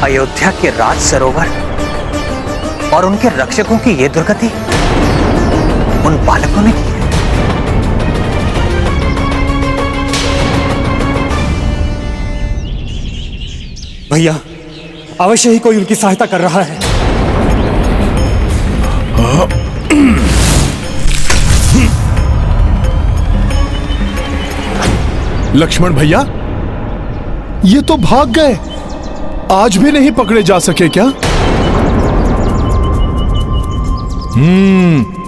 अयोध्या के राज सरोवर और उनके रक्षकों की ये दुर्गति उन बालकों ने की है। भैया, अवश्य ही कोई उनकी सहायता कर रहा है। लक्ष्मण भैया, ये तो भाग गए, आज भी नहीं पकड़े जा सके क्या?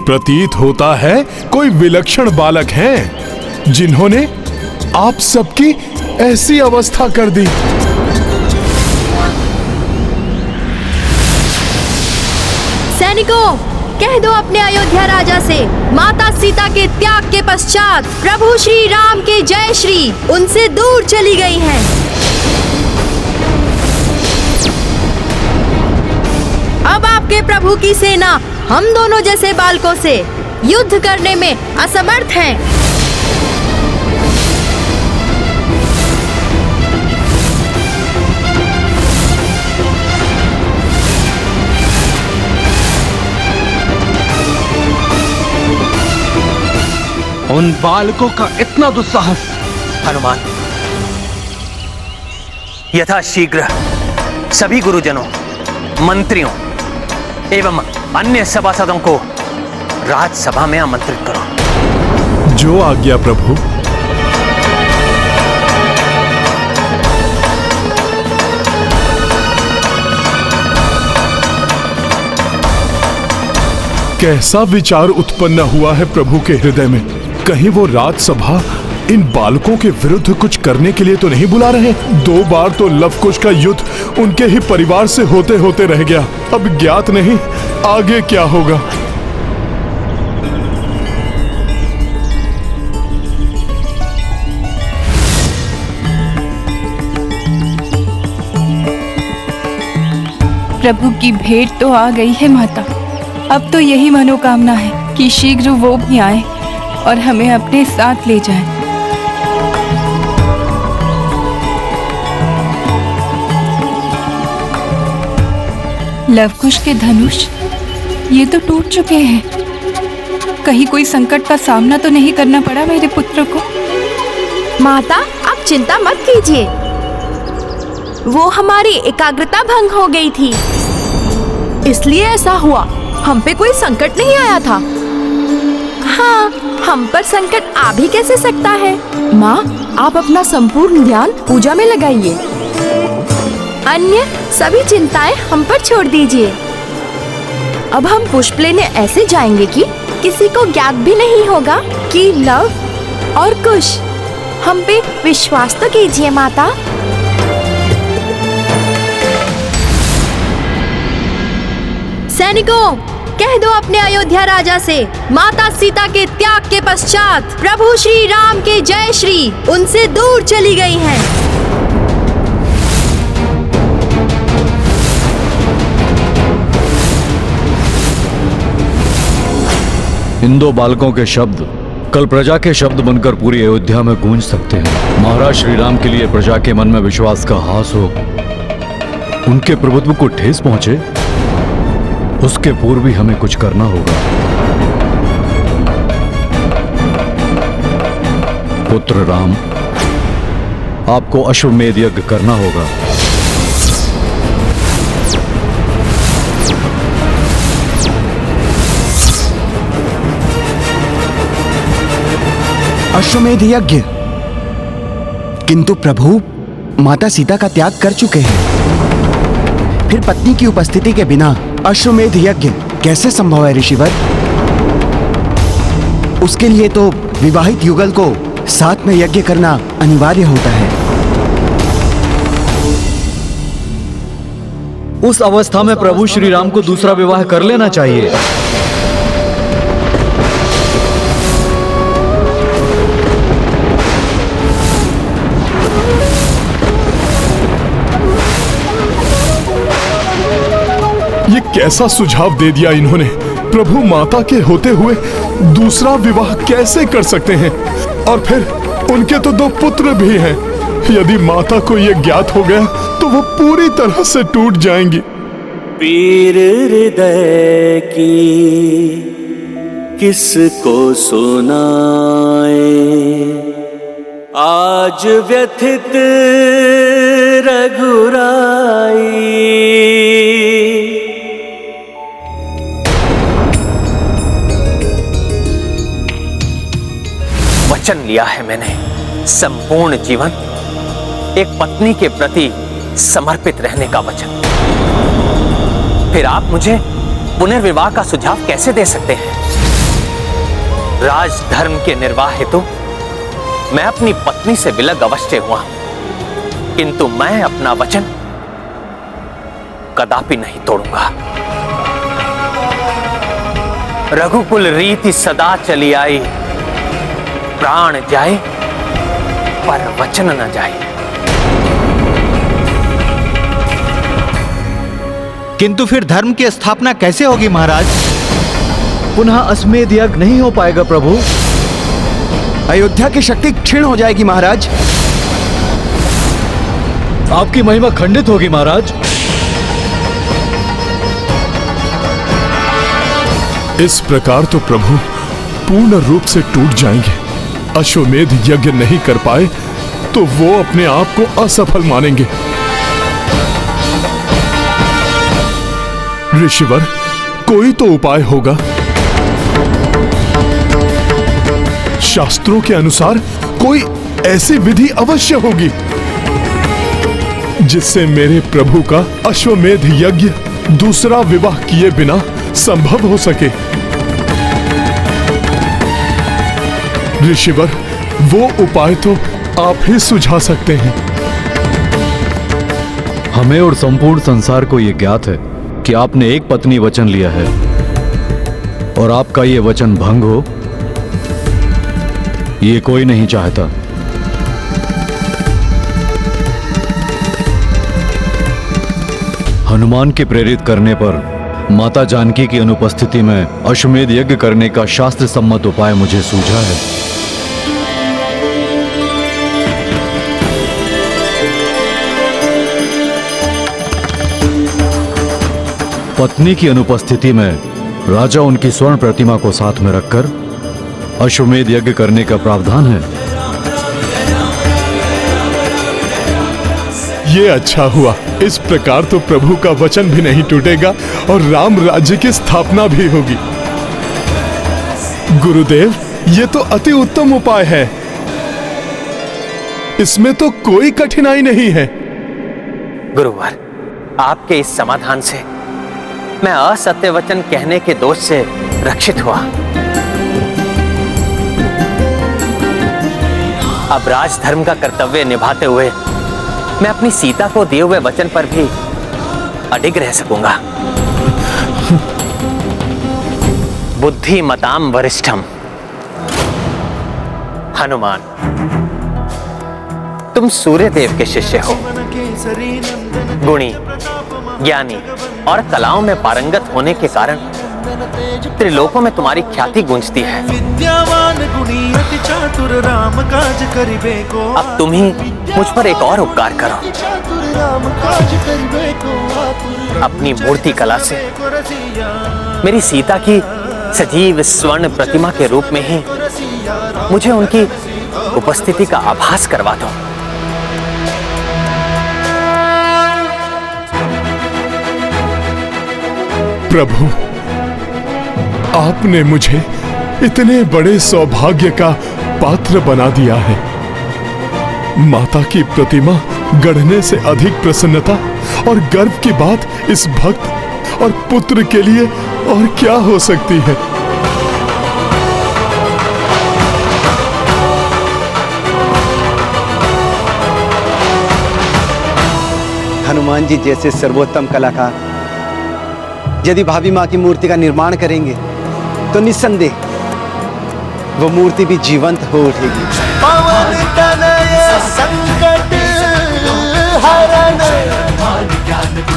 प्रतीत होता है कोई विलक्षण बालक हैं जिन्होंने आप सबकी ऐसी अवस्था कर दी। सैनिकों, कह दो अपने अयोध्या राजा से, माता सीता के त्याग के पश्चात प्रभु श्री राम के जय श्री उनसे दूर चली गई हैं। अब आपके प्रभु की सेना हम दोनों जैसे बालकों से युद्ध करने में असमर्थ है। उन बालकों का इतना दुस्साहस! हनुमान, यथाशीघ्र सभी गुरुजनों, मंत्रियों एवं अन्य सभासदों को राजसभा में आमंत्रित करो। जो आज्ञा प्रभु। कैसा विचार उत्पन्न हुआ है प्रभु के हृदय में? कहीं वो राजसभा इन बालकों के विरुद्ध कुछ करने के लिए तो नहीं बुला रहे? 2 बार तो लवकुश का युद्ध उनके ही परिवार से होते होते रह गया। अब ज्ञात नहीं आगे क्या होगा। प्रभु की भेंट तो आ गई है माता। अब तो यही मनोकामना है कि शीघ्र वो भी आए और हमें अपने साथ ले जाएं। लवकुश के धनुष ये तो टूट चुके हैं। कहीं कोई संकट का सामना तो नहीं करना पड़ा मेरे पुत्र को? माता, आप चिंता मत कीजिए, वो हमारी एकाग्रता भंग हो गई थी, इसलिए ऐसा हुआ। हम पे कोई संकट नहीं आया था। हाँ, हम पर संकट आ भी कैसे सकता है? माँ, आप अपना संपूर्ण ध्यान पूजा में लगाइए। अन्य सभी चिंताएं हम पर छोड़ दीजिए। अब हम पुष्प लेने ऐसे जाएंगे कि किसी को ज्ञात भी नहीं होगा कि लव और कुश। हम पे विश्वास तो कीजिए माता। सैनिकों, कह दो अपने अयोध्या राजा से, माता सीता के त्याग के पश्चात प्रभु श्री राम के जय श्री उनसे दूर चली गई हैं। इन 2 बालकों के शब्द कल प्रजा के शब्द बनकर पूरी अयोध्या में गूंज सकते हैं। महाराज श्री राम के लिए प्रजा के मन में विश्वास का हास हो, उनके प्रभुत्व को ठेस पहुंचे, उसके पूर्व ही हमें कुछ करना होगा। पुत्र राम, आपको अश्वमेध यज्ञ करना होगा। अश्वमेध यज्ञ? किंतु प्रभु माता सीता का त्याग कर चुके हैं, फिर पत्नी की उपस्थिति के बिना अश्वमेध यज्ञ कैसे संभव है ऋषिवर? उसके लिए तो विवाहित युगल को साथ में यज्ञ करना अनिवार्य होता है। उस अवस्था में प्रभु श्री राम को दूसरा विवाह कर लेना चाहिए। ये कैसा सुझाव दे दिया इन्होंने? प्रभु माता के होते हुए दूसरा विवाह कैसे कर सकते हैं? और फिर उनके तो 2 पुत्र भी हैं। यदि माता को यह ज्ञात हो गया तो वो पूरी तरह से टूट जाएंगी। पीर हृदय की किसको सुनाए, आज व्यथित रघुराई। वचन लिया है मैंने संपूर्ण जीवन एक पत्नी के प्रति समर्पित रहने का वचन। फिर आप मुझे पुनर्विवाह का सुझाव कैसे दे सकते हैं? राजधर्म के निर्वाह हेतु मैं अपनी पत्नी से विलग अवश्य हुआ हूं, किंतु मैं अपना वचन कदापि नहीं तोड़ूंगा। रघुकुल रीति सदा चली आई, प्राण जाए पर वचन न जाए। किंतु फिर धर्म की स्थापना कैसे होगी महाराज? पुनः अश्वमेध यज्ञ नहीं हो पाएगा प्रभु। अयोध्या की शक्ति क्षीण हो जाएगी महाराज। आपकी महिमा खंडित होगी महाराज। इस प्रकार तो प्रभु पूर्ण रूप से टूट जाएंगे। अश्वमेध यज्ञ नहीं कर पाए तो वो अपने आप को असफल मानेंगे। ऋषिवर, कोई तो उपाय होगा। शास्त्रों के अनुसार कोई ऐसी विधि अवश्य होगी जिससे मेरे प्रभु का अश्वमेध यज्ञ दूसरा विवाह किए बिना संभव हो सके। ऋषिवर, वो उपाय तो आप ही सुझा सकते हैं। हमें और संपूर्ण संसार को यह ज्ञात है कि आपने एक पत्नी वचन लिया है और आपका यह वचन भंग हो ये कोई नहीं चाहता। हनुमान के प्रेरित करने पर माता जानकी की अनुपस्थिति में अश्वमेध यज्ञ करने का शास्त्र सम्मत उपाय मुझे सूझा है। पत्नी की अनुपस्थिति में राजा उनकी स्वर्ण प्रतिमा को साथ में रखकर अश्वमेध यज्ञ करने का प्रावधान है। ये अच्छा हुआ। इस प्रकार तो प्रभु का वचन भी नहीं टूटेगा और राम राज्य की स्थापना भी होगी। गुरुदेव, ये तो अति उत्तम उपाय है। इसमें तो कोई कठिनाई नहीं है। गुरुवर, आपके इस समाधान से मैं असत्य वचन कहने के दोष से रक्षित हुआ। अब राजधर्म का कर्तव्य निभाते हुए मैं अपनी सीता को दिए हुए वचन पर भी अडिग रह सकूंगा। बुद्धिमताम वरिष्ठम। हनुमान, तुम सूर्य देव के शिष्य हो। गुणी, ज्ञानी और कलाओं में पारंगत होने के कारण त्रिलोकों में तुम्हारी ख्याति गूंजती है। विद्यावान गुणी अति चातुर राम काज करिबे को। अब तुम ही मुझ पर एक और उपकार करो। अपनी मूर्ति कला से मेरी सीता की सजीव स्वर्ण प्रतिमा के रूप में ही मुझे उनकी उपस्थिति का आभास करवा दो। प्रभु, आपने मुझे इतने बड़े सौभाग्य का पात्र बना दिया है। माता की प्रतिमा गढ़ने से अधिक प्रसन्नता और गर्व की बात इस भक्त और पुत्र के लिए और क्या हो सकती है। हनुमान जी जैसे सर्वोत्तम कलाकार यदि भाभी माँ की मूर्ति का निर्माण करेंगे तो निस्संदेह वो मूर्ति भी जीवंत हो उठेगी। पवन तनय संकट हरण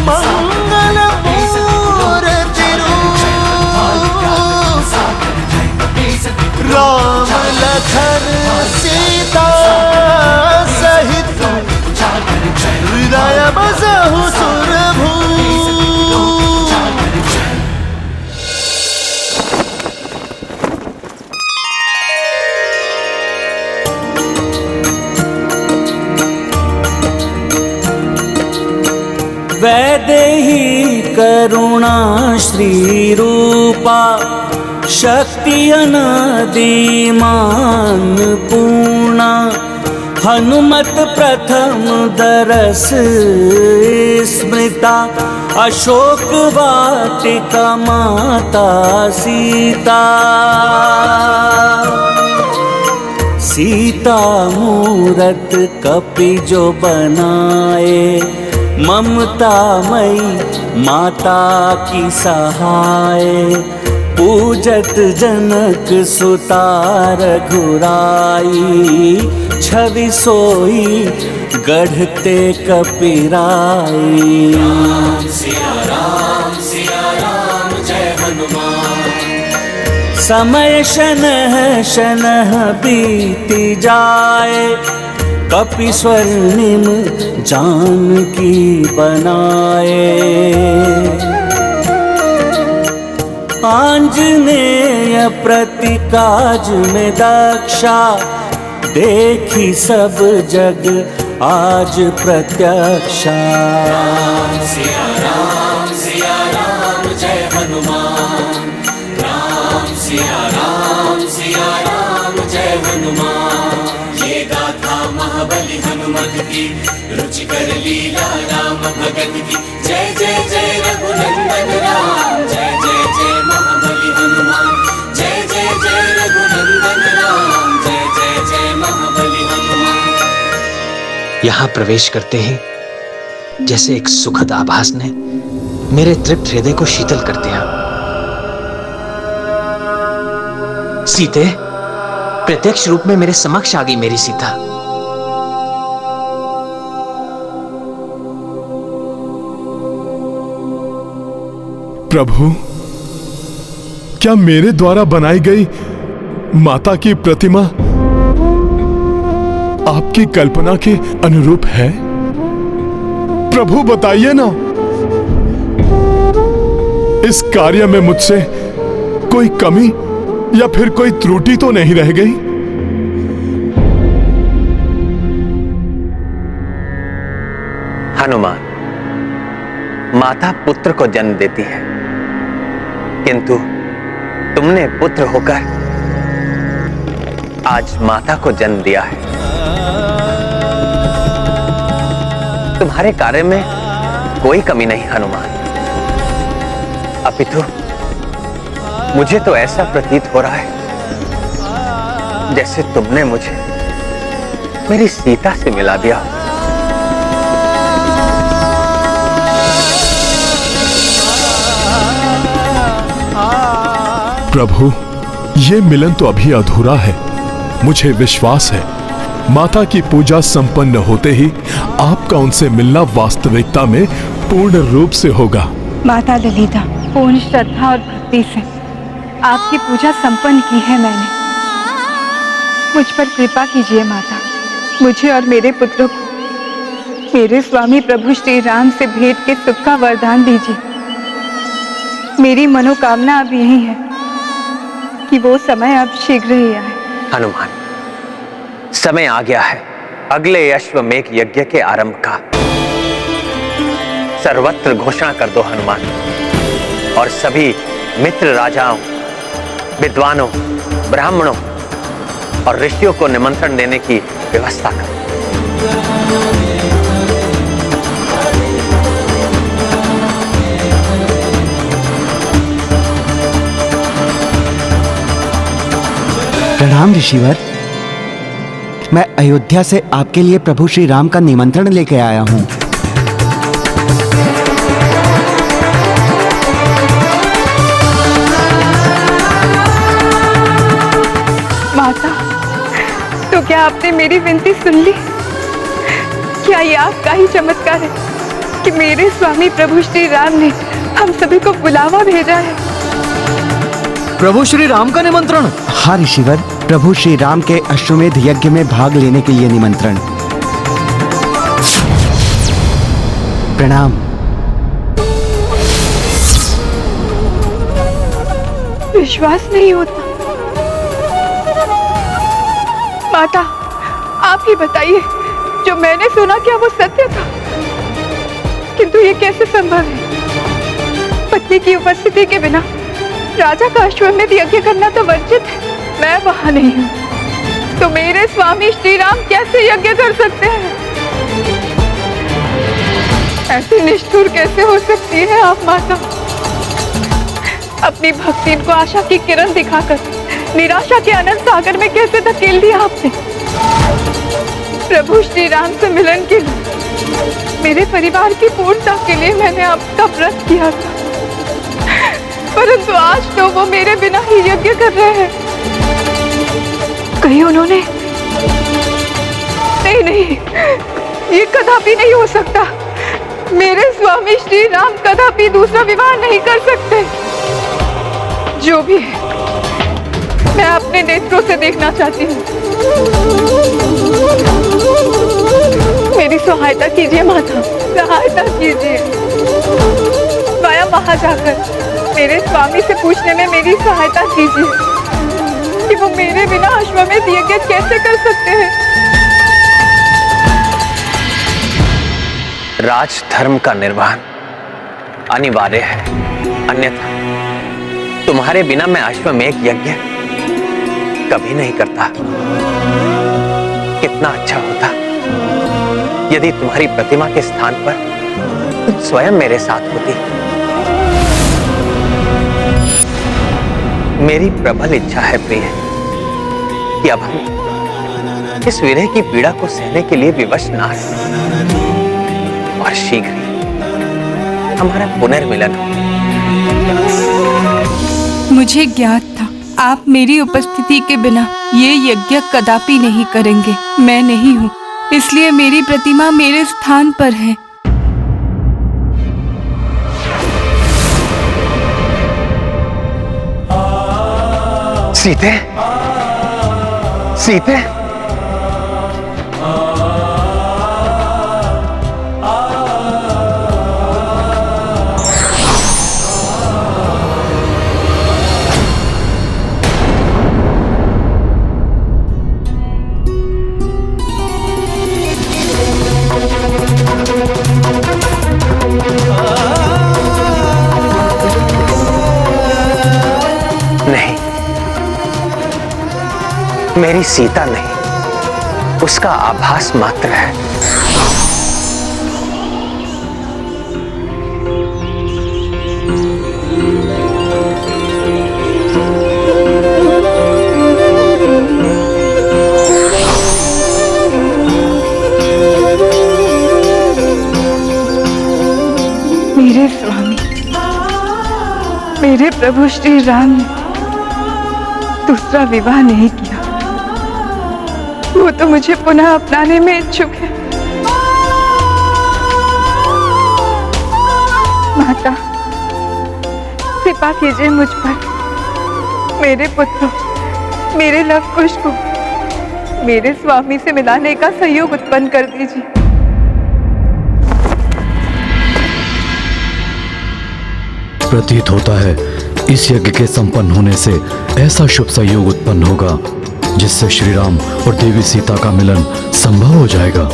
मंगल मूर्ति राम लखन सीता सहित हृदय बस सहु सुरभू। वैदेही करुणा श्री रूपा शक्ति अनादिमान पूर्णा हनुमत प्रथम दरस स्मृता अशोक वाटिका माता सीता। सीता मूरत कपि जो बनाए ममतामयी माता की सहाय। पूजत जनक सुता रघुराई छवि सोई गढ़ते कपिराई। राम सिया राम जय हनुमान। समय शनह शनह बीती जाए कपि स्वर्णिम जानकी बनाए। आंजनेय प्रति काज में दक्षा देखी सब जग आज प्रत्यक्षा। राम सिया राम जय हनुमान। राम सिया राम जय हनुमान। ये गाथा महाबली हनुमत की रुचिकर लीला राम भगत की। जय जय जय रघुनंदन राम जय जय जय महाबली हनुमान। जय जय जय रघुनंदन राम जय जय जय महाबली हनुमान। यहां प्रवेश करते ही जैसे एक सुखद आभास ने मेरे तृप्त हृदय को शीतल कर दिया। सीते, प्रत्यक्ष रूप में मेरे समक्ष आ गई मेरी सीता। प्रभु, क्या मेरे द्वारा बनाई गई माता की प्रतिमा आपकी कल्पना के अनुरूप है? प्रभु बताइए ना, इस कार्य में मुझसे कोई कमी या फिर कोई त्रुटि तो नहीं रह गई? हनुमान, माता पुत्र को जन्म देती है, किंतु तुमने पुत्र होकर आज माता को जन्म दिया है। तुम्हारे कार्य में कोई कमी नहीं हनुमान, अपितु मुझे तो ऐसा प्रतीत हो रहा है जैसे तुमने मुझे मेरी सीता से मिला दिया। प्रभु, ये मिलन तो अभी अधूरा है। मुझे विश्वास है माता की पूजा संपन्न होते ही आपका उनसे मिलना वास्तविकता में पूर्ण रूप से होगा। माता ललिता, पूर्ण श्रद्धा और भक्ति से आपकी पूजा संपन्न की है मैंने। मुझ पर कृपा कीजिए माता, मुझे और मेरे पुत्रों को मेरे स्वामी प्रभु श्री राम से भेंट के सुख का वरदान दीजिए। मेरी मनोकामना अब यही है कि वो समय अब शीघ्र ही आए। हनुमान, समय आ गया है अगले अश्वमेघ यज्ञ के आरंभ का। सर्वत्र घोषणा कर दो हनुमान, और सभी मित्र राजाओं, विद्वानों, ब्राह्मणों और ऋषियों को निमंत्रण देने की व्यवस्था करो। प्रणाम ऋषिवर। मैं अयोध्या से आपके लिए प्रभु श्री राम का निमंत्रण लेके आया हूँ। माता, तो क्या आपने मेरी विनती सुन ली? क्या ये आपका ही चमत्कार है कि मेरे स्वामी प्रभु श्री राम ने हम सभी को बुलावा भेजा है? प्रभु श्री राम का निमंत्रण? हाँ ऋषिवर, प्रभु श्री राम के अश्वमेध यज्ञ में भाग लेने के लिए निमंत्रण। प्रणाम। विश्वास नहीं होता। माता, आप ही बताइए, जो मैंने सुना क्या वो सत्य था? किंतु ये कैसे संभव है? पत्नी की उपस्थिति के बिना राजा का अश्वमेध यज्ञ करना तो वर्जित है। मैं वहां नहीं हूं, तो मेरे स्वामी श्री राम कैसे यज्ञ कर सकते हैं? ऐसी निष्ठुर कैसे हो सकती है आप माता? अपनी भक्ति को आशा की किरण दिखाकर निराशा के अनंत सागर में कैसे धकेल दिया आपने? प्रभु श्री राम से मिलन के लिए, मेरे परिवार की पूर्णता के लिए मैंने आपका व्रत किया था, परंतु आज तो वो मेरे बिना ही यज्ञ कर रहे हैं। कहीं उन्होंने नहीं, ये कदापि नहीं हो सकता। मेरे स्वामी श्री राम कदापि दूसरा विवाह नहीं कर सकते। जो भी है, मैं अपने नेत्रों से देखना चाहती हूँ। मेरी सहायता कीजिए माता, सहायता कीजिए। स्वयं वहां जाकर मेरे स्वामी से पूछने में मेरी सहायता कीजिए कि वो मेरे बिना अश्वमेध यज्ञ कैसे कर सकते हैं। राजधर्म का निर्वहन अनिवार्य है, अन्यथा तुम्हारे बिना मैं अश्वमेध यज्ञ कभी नहीं करता। कितना अच्छा होता यदि तुम्हारी प्रतिमा के स्थान पर तुम स्वयं मेरे साथ होती। मेरी प्रबल इच्छा है प्रिय कि अब हम इस विरह की पीड़ा को सहने के लिए विवश ना हैं और शीघ्र ही हमारा पुनर्मिलन हो। मुझे ज्ञात था आप मेरी उपस्थिति के बिना ये यज्ञ कदापि नहीं करेंगे। मैं नहीं हूँ, इसलिए मेरी प्रतिमा मेरे स्थान पर है। सीते, सीते, मेरी सीता नहीं, उसका आभास मात्र है। मेरे स्वामी, मेरे प्रभु श्री राम ने दूसरा विवाह नहीं किया। वो तो मुझे पुनः अपनाने में इच्छुक है। माता, कृपा कीजिए मुझ पर। मेरे पुत्र, मेरे लव कुश को मेरे स्वामी से मिलाने का सहयोग उत्पन्न कर दीजिए। प्रतीत होता है इस यज्ञ के संपन्न होने से ऐसा शुभ संयोग उत्पन्न होगा जिससे श्री राम और देवी सीता का मिलन संभव हो जाएगा।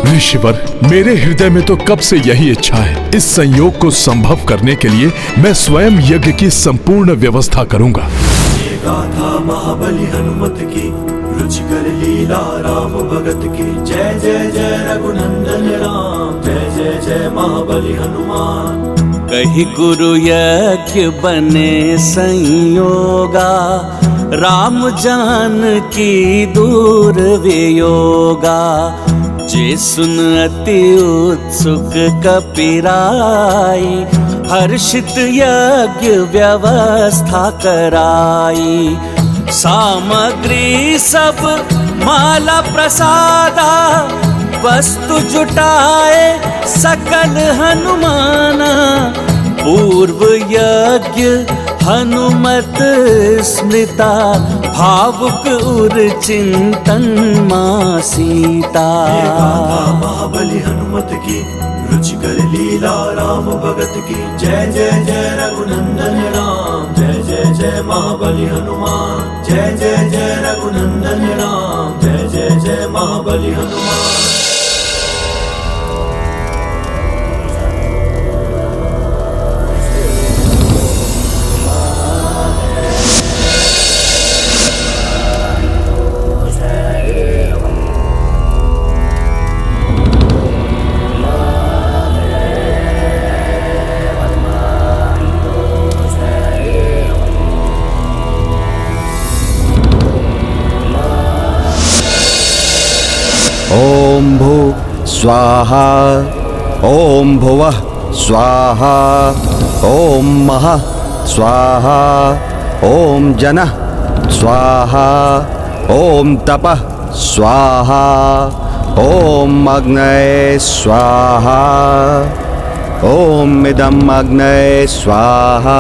ऋषिवर, मेरे हृदय में तो कब से यही इच्छा है। इस संयोग को संभव करने के लिए मैं स्वयं यज्ञ की संपूर्ण व्यवस्था करूंगा। ये गाथा महाबली हनुमत की, रुचिकर लीला राम भगत की। जय जय जय रघुनंदन राम, जय जय जय महाबली हनुमान। कही गुरु यज्ञ बने संयोगा, राम जान की दूर वियोगा। जे सुन अति उत्सुक कपिराई, हर्षित यज्ञ व्यवस्था कराई। सामग्री सब माला प्रसादा, वस्तु जुटाए सकल हनुमाना। पूर्व यज्ञ हनुमत स्मृता, भावुक उर चिंतन मां सीता। महाबली हनुमत की, रुचिकर लीला राम भगत की जय जय जय रघुनंदन राम जय जय जय महाबली हनुमान जय जय जय रघुनंदन राम जय जय जय महाबली हनुमान। ओम भू स्वाहा ओम भुवः स्वाहा ओम महः स्वाहा ओम जनः स्वाहा ओम तपः स्वाहा ओम अग्नये स्वाहा ओम इदम् अग्नये स्वाहा।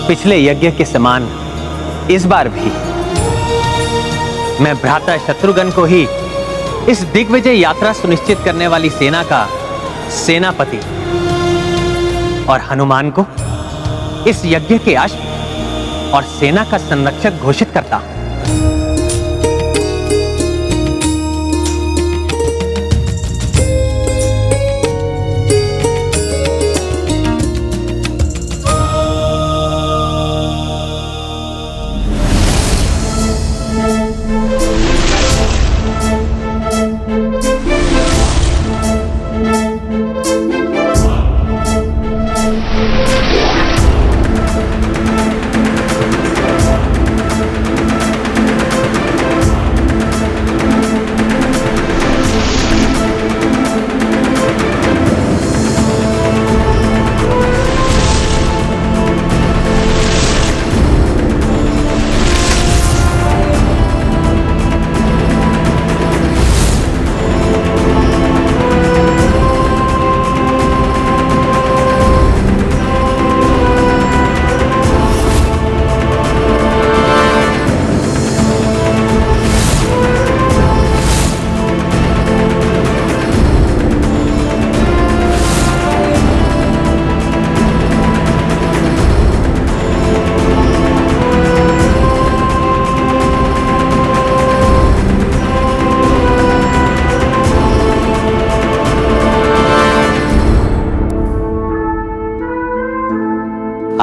पिछले यज्ञ के समान इस बार भी मैं भ्राता शत्रुघ्न को ही इस दिग्विजय यात्रा सुनिश्चित करने वाली सेना का सेनापति और हनुमान को इस यज्ञ के अश्व और सेना का संरक्षक घोषित करता हूं।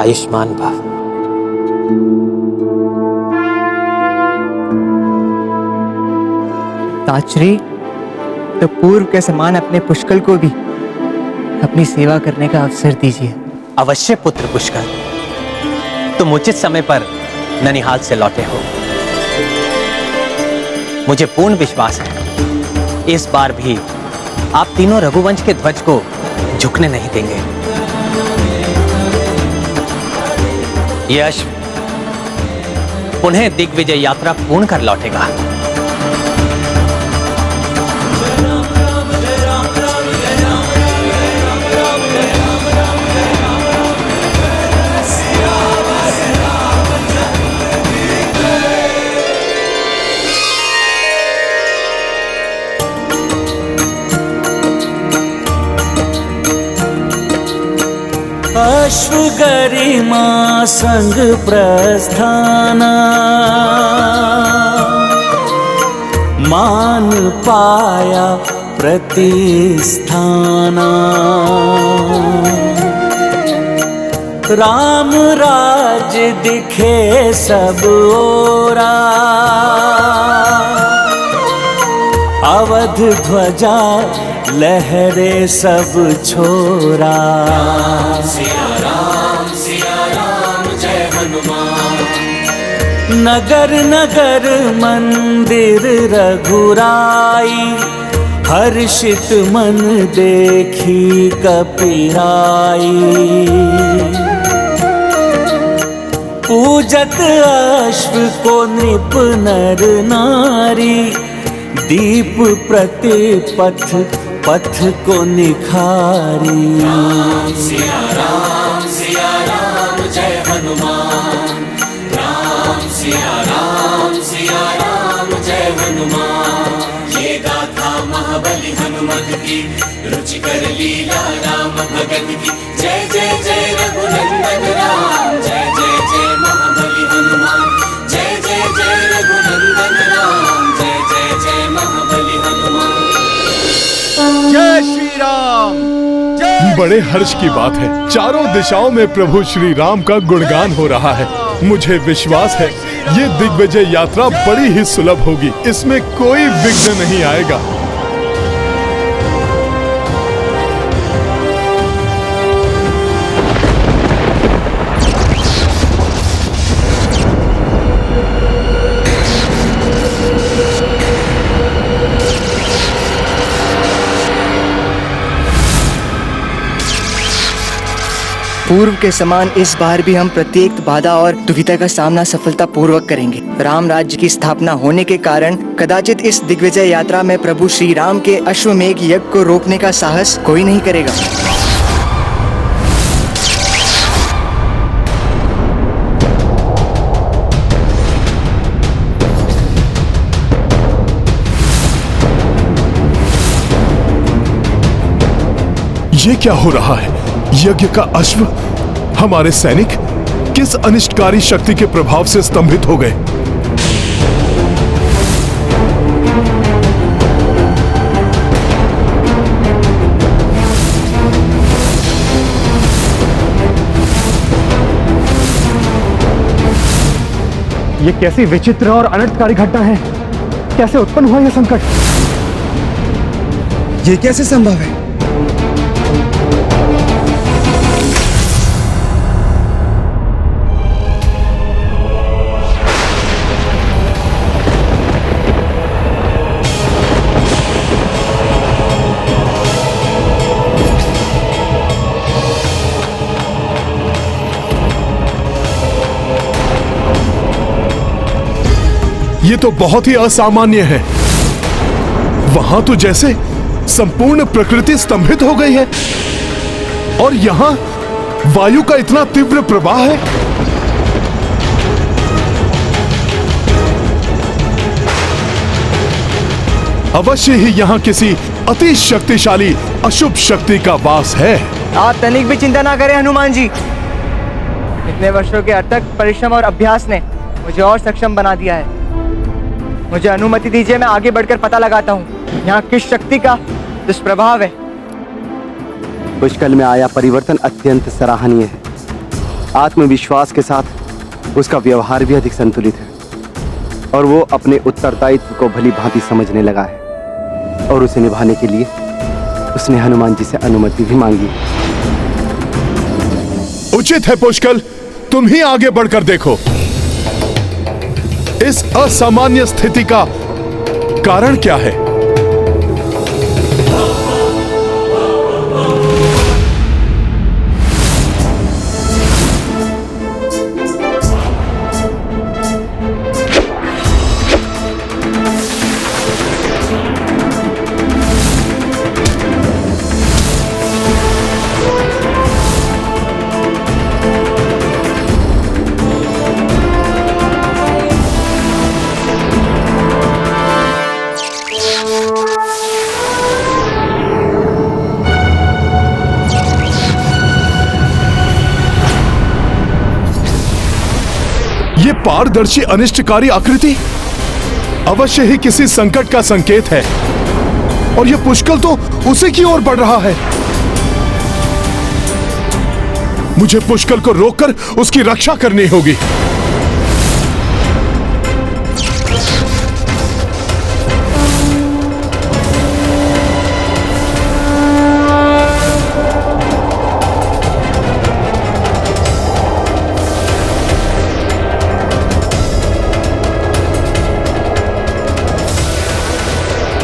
आयुष्मान भव। ताजश्री, तो पूर्व के समान अपने पुष्कल को भी अपनी सेवा करने का अवसर दीजिए। अवश्य पुत्र पुष्कल, तुम उचित समय पर ननिहाल से लौटे हो। मुझे पूर्ण विश्वास है इस बार भी आप तीनों रघुवंश के ध्वज को झुकने नहीं देंगे। यह अश्व पुनः दिग्विजय यात्रा पूर्ण कर लौटेगा। अश्व गरिमा संग प्रस्थाना, मान पाया प्रतिस्थाना। राम राज दिखे सब ओरा, अवध ध्वजा लहरे सब छोरा। सिया राम जय हनुमान। नगर नगर मंदिर रघुराई, हर्षित मन देखी कपिराई। पूजत अश्व को नृप नर नारी, दीप प्रतिपथ पथ को निखारी। सिया राम जय हनुमान। राम सिया राम जय हनुमान। ये गाथा महाबली हनुमत की, रुचिकर लीला राम भगत की। जय जय जय रघुनंदन राम, जय जय जय महाबली हनुमान। जय जय जय रघुनंदन राम, जय जय जय महाबली हनुमान। जय श्री राम। बड़े हर्ष की बात है, चारों दिशाओं में प्रभु श्री राम का गुणगान हो रहा है। मुझे विश्वास है ये दिग्विजय यात्रा बड़ी ही सुलभ होगी, इसमें कोई विघ्न नहीं आएगा। पूर्व के समान इस बार भी हम प्रत्येक बाधा और दुविधा का सामना सफलता पूर्वक करेंगे। राम राज्य की स्थापना होने के कारण कदाचित इस दिग्विजय यात्रा में प्रभु श्री राम के अश्वमेघ यज्ञ को रोकने का साहस कोई नहीं करेगा। ये क्या हो रहा है? यज्ञ का अश्व, हमारे सैनिक किस अनिष्टकारी शक्ति के प्रभाव से स्तंभित हो गए? ये कैसी विचित्र और अनर्थकारी घटना है? कैसे उत्पन्न हुआ यह संकट? ये कैसे संभव है? ये तो बहुत ही असामान्य है। वहां तो जैसे संपूर्ण प्रकृति स्तंभित हो गई है और यहां वायु का इतना तीव्र प्रवाह है। अवश्य ही यहां किसी अति शक्तिशाली अशुभ शक्ति का वास है। आप तनिक भी चिंता ना करें हनुमान जी। इतने वर्षों के अथक परिश्रम और अभ्यास ने मुझे और सक्षम बना दिया है। मुझे अनुमति दीजिए, मैं आगे बढ़कर पता लगाता हूँ यहाँ किस शक्ति का दुष्प्रभाव है। पुष्कल में आया परिवर्तन अत्यंत सराहनीय है। आत्मविश्वास के साथ उसका व्यवहार भी अधिक संतुलित है और वो अपने उत्तरदायित्व को भली भांति समझने लगा है और उसे निभाने के लिए उसने हनुमान जी से अनुमति भी मांगी। उचित है पुष्कल, तुम ही आगे बढ़कर देखो इस असामान्य स्थिति का कारण क्या है। ये पारदर्शी अनिष्टकारी आकृति अवश्य ही किसी संकट का संकेत है, और ये पुष्कल तो उसी की ओर बढ़ रहा है। मुझे पुष्कल को रोककर उसकी रक्षा करनी होगी।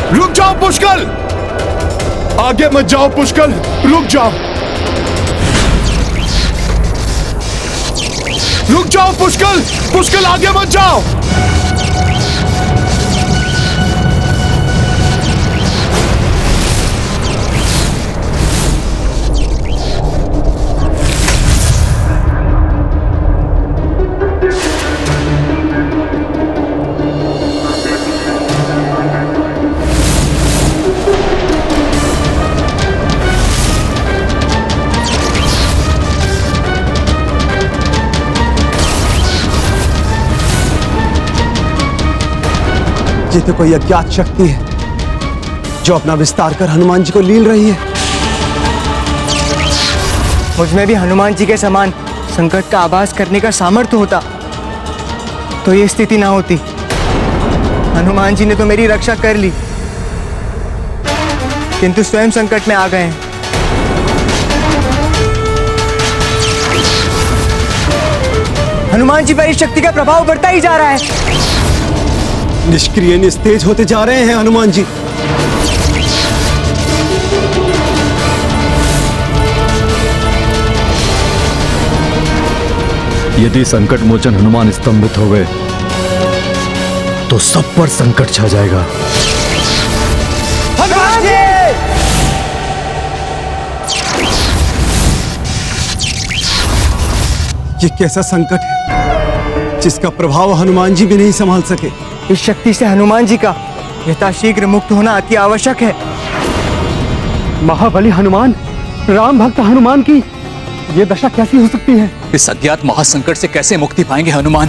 रुक जाओ पुष्कल, आगे मत जाओ पुष्कल, रुक जाओ, रुक जाओ पुष्कल, पुष्कल आगे मत जाओ। ये तो कोई अज्ञात शक्ति है जो अपना विस्तार कर हनुमान जी को लील रही है। मुझ में भी हनुमान जी के समान संकट का आभास करने का सामर्थ्य होता तो ये स्थिति ना होती। हनुमान जी ने तो मेरी रक्षा कर ली, किंतु स्वयं संकट में आ गए हैं। हनुमान जी पर इस शक्ति का प्रभाव बढ़ता ही जा रहा है। निष्क्रिय निस्तेज होते जा रहे हैं हनुमान जी। यदि संकट मोचन हनुमान स्तंभित हो गए तो सब पर संकट छा जाएगा। हनुमान जी! ये कैसा संकट है जिसका प्रभाव हनुमान जी भी नहीं संभाल सके। इस शक्ति से हनुमान जी का यथाशीघ्र मुक्त होना अति आवश्यक है। महाबली हनुमान, राम भक्त हनुमान की ये दशा कैसी हो सकती है? इस अज्ञात महासंकट से कैसे मुक्ति पाएंगे हनुमान?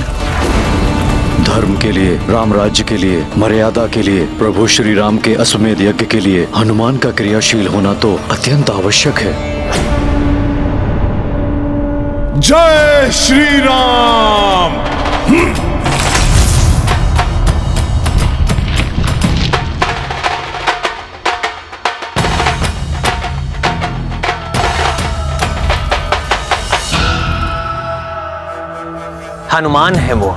धर्म के लिए, राम राज्य के लिए, मर्यादा के लिए, प्रभु श्री राम के अश्वमेध यज्ञ के लिए हनुमान का क्रियाशील होना तो अत्यंत आवश्यक है। जय श्री राम। हनुमान है वो,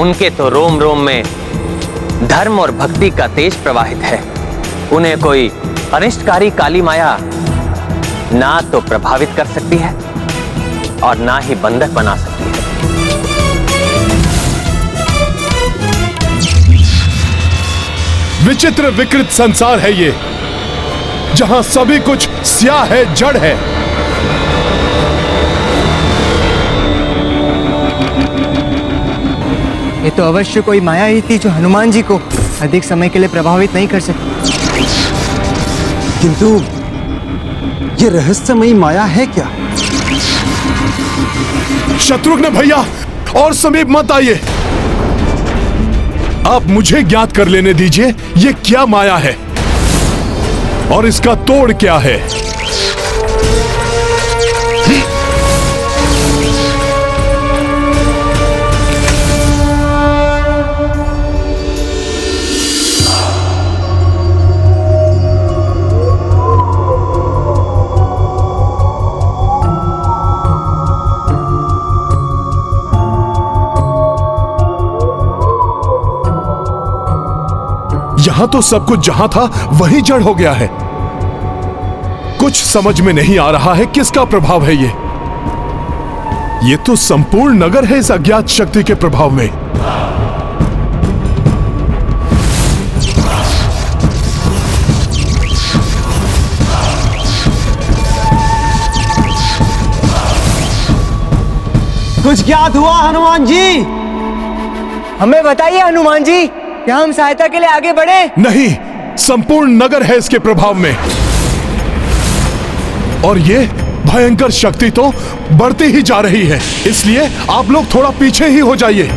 उनके तो रोम रोम में धर्म और भक्ति का तेज प्रवाहित है। उन्हें कोई अनिष्टकारी काली माया ना तो प्रभावित कर सकती है और ना ही बंधक बना सकती है। विचित्र विकृत संसार है ये, जहां सभी कुछ स्याह है, जड़ है। ये तो अवश्य कोई माया ही थी जो हनुमान जी को अधिक समय के लिए प्रभावित नहीं कर सकी। किंतु ये रहस्यमयी माया है क्या? शत्रुघ्न भैया और समीप मत आइए, आप मुझे ज्ञात कर लेने दीजिए ये क्या माया है और इसका तोड़ क्या है। यहां तो सब कुछ जहां था वही जड़ हो गया है। कुछ समझ में नहीं आ रहा है किसका प्रभाव है ये तो संपूर्ण नगर है इस अज्ञात शक्ति के प्रभाव में। कुछ ज्ञात हुआ हनुमान जी? हमें बताइए हनुमान जी, क्या हम सहायता के लिए आगे बढ़े? नहीं, संपूर्ण नगर है इसके प्रभाव में, और ये भयंकर शक्ति तो बढ़ती ही जा रही है, इसलिए आप लोग थोड़ा पीछे ही हो जाइए।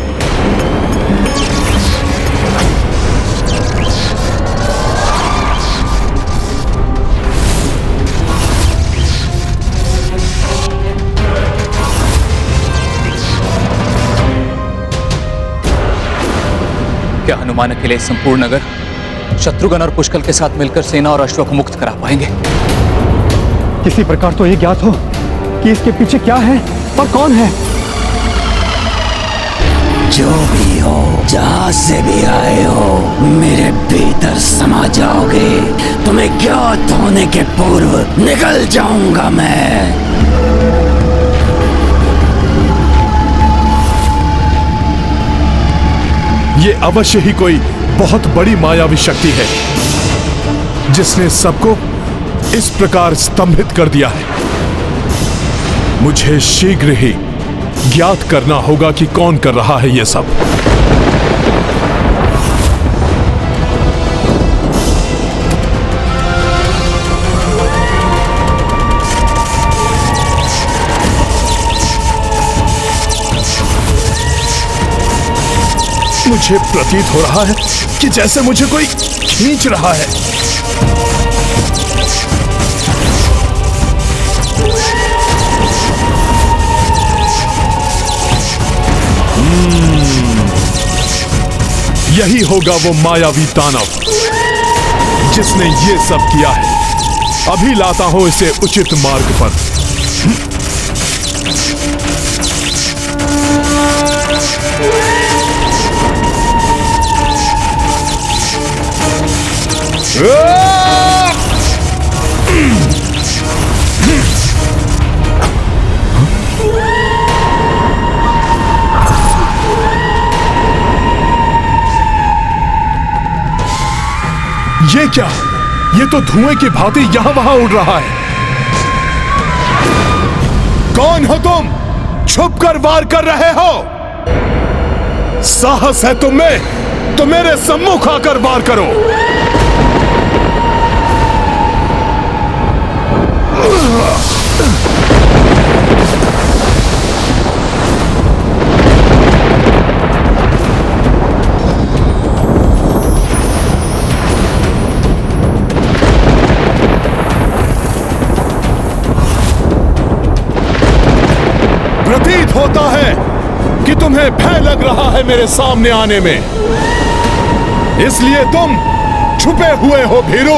क्या हनुमान अकेले संपूर्ण नगर शत्रुघ्न और पुष्कल के साथ मिलकर सेना और अश्वों को मुक्त करा पाएंगे? किसी प्रकार तो ये ज्ञात हो कि इसके पीछे क्या है और कौन है। जो भी हो, जहां से भी आए हो, मेरे भीतर समा जाओगे। तुम्हें ज्ञात होने के पूर्व निकल जाऊंगा मैं। ये अवश्य ही कोई बहुत बड़ी मायावी शक्ति है जिसने सबको इस प्रकार स्तंभित कर दिया है। मुझे शीघ्र ही ज्ञात करना होगा कि कौन कर रहा है ये सब। मुझे प्रतीत हो रहा है कि जैसे मुझे कोई खींच रहा है। यही होगा वो मायावी दानव जिसने ये सब किया है। अभी लाता हूं इसे उचित मार्ग पर। ये क्या? ये तो धुएं की भांति यहां वहां उड़ रहा है। कौन हो तुम? छुपकर वार कर रहे हो? साहस है तुम में तो मेरे सम्मुख आकर वार करो। प्रतीत होता है कि तुम्हें भय लग रहा है मेरे सामने आने में, इसलिए तुम छुपे हुए हो भीरू।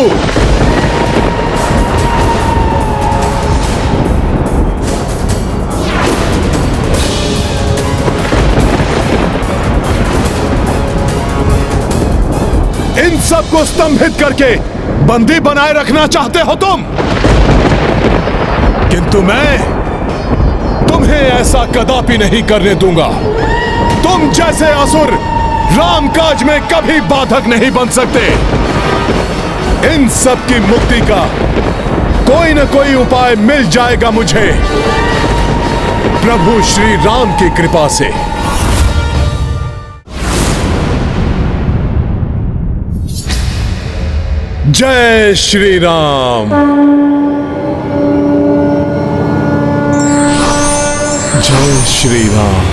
इन सबको स्तंभित करके बंदी बनाए रखना चाहते हो तुम, किंतु मैं तुम्हें ऐसा कदापि नहीं करने दूंगा। तुम जैसे असुर राम काज में कभी बाधक नहीं बन सकते। इन सब की मुक्ति का कोई न कोई उपाय मिल जाएगा मुझे प्रभु श्री राम की कृपा से। जय श्री राम। जय श्री राम।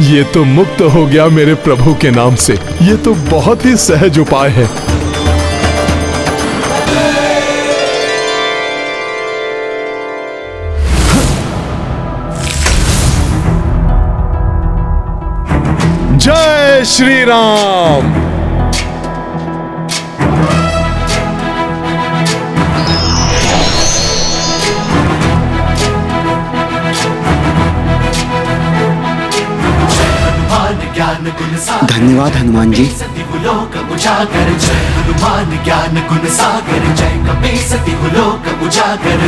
ये तो मुक्त हो गया मेरे प्रभु के नाम से। ये तो बहुत ही सहज उपाय है। जय श्री राम। धन्यवाद हनुमान जी। उजागर जय हनुमान ज्ञान गुण सागर, जय कपीसति लोक उजागर।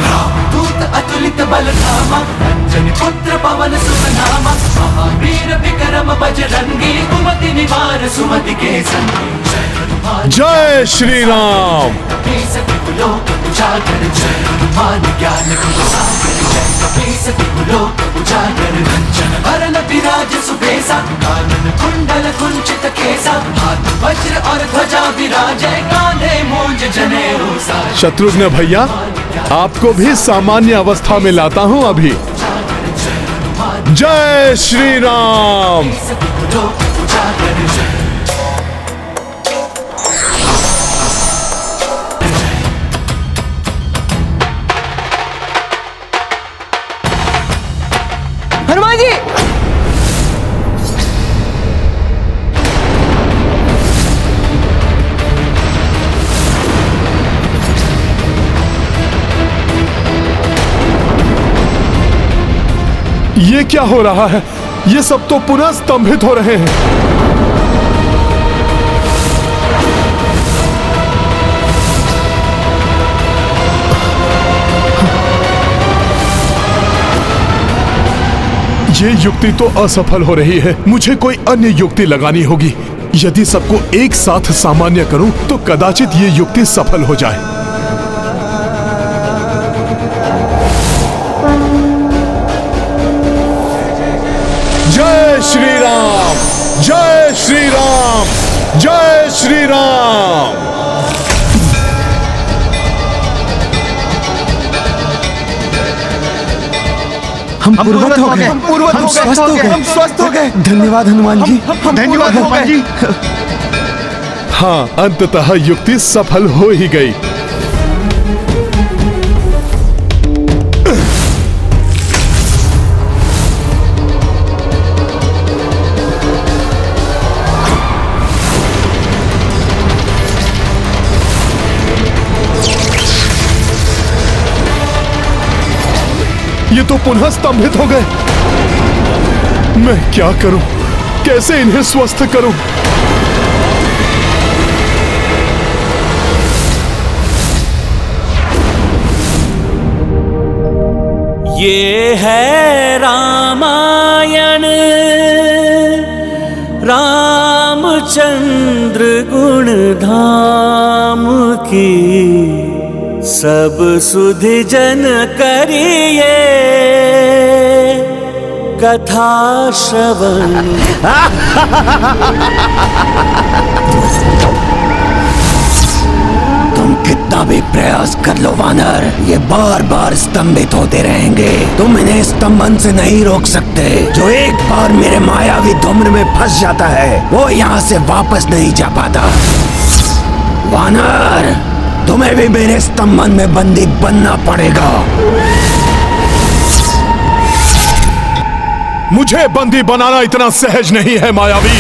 दूत अतुलित बल धामा, अंजनी पुत्र पवन सुत नामा। महावीर विक्रम बजरंगी, कुमति निवार सुमति के संगी। जय हनुमान जय श्री राम। कपीसति लोक उजागर, जय हनुमान ज्ञान गुण सागर, जय कपीसति लोक उजागर। कंचन वरण विराज साज सुबेसा, कानन कुंडल कुंचित केसा, हाथ वज्र और ध्वजा विराजे, कांधे मूंज जनेऊ साज। शत्रुघ्न भैया, आपको भी सामान्य अवस्था में लाता हूं अभी। जय श्री राम। हनुमान जी, ये क्या हो रहा है? ये सब तो पुनः स्तंभित हो रहे हैं। ये युक्ति तो असफल हो रही है। मुझे कोई अन्य युक्ति लगानी होगी। यदि सबको एक साथ सामान्य करूं तो कदाचित ये युक्ति सफल हो जाए। जय श्री राम, जय श्री राम, जय श्री राम। हम पूर्वत हो गए, हम स्वस्थ हो गए, हम स्वस्थ हो गए। धन्यवाद हनुमान जी, धन्यवाद हनुमान जी। हाँ, अंततः युक्ति सफल हो ही गई। ये तो पुनः स्तंभित हो गए। मैं क्या करूं? कैसे इन्हें स्वस्थ करूं? ये है रामायण, रामचंद्र गुण धाम की, सब सुधि जन करिए कथा श्रवण। तुम कितना भी प्रयास कर लो वानर, ये बार बार स्तंभित होते रहेंगे। तुम इन्हें स्तंभन से नहीं रोक सकते। जो एक बार मेरे मायावी धूम्र में फंस जाता है वो यहाँ से वापस नहीं जा पाता। वानर, तुम्हें भी मेरे स्तंभन में बंदी बनना पड़ेगा। मुझे बंदी बनाना इतना सहज नहीं है मायावी।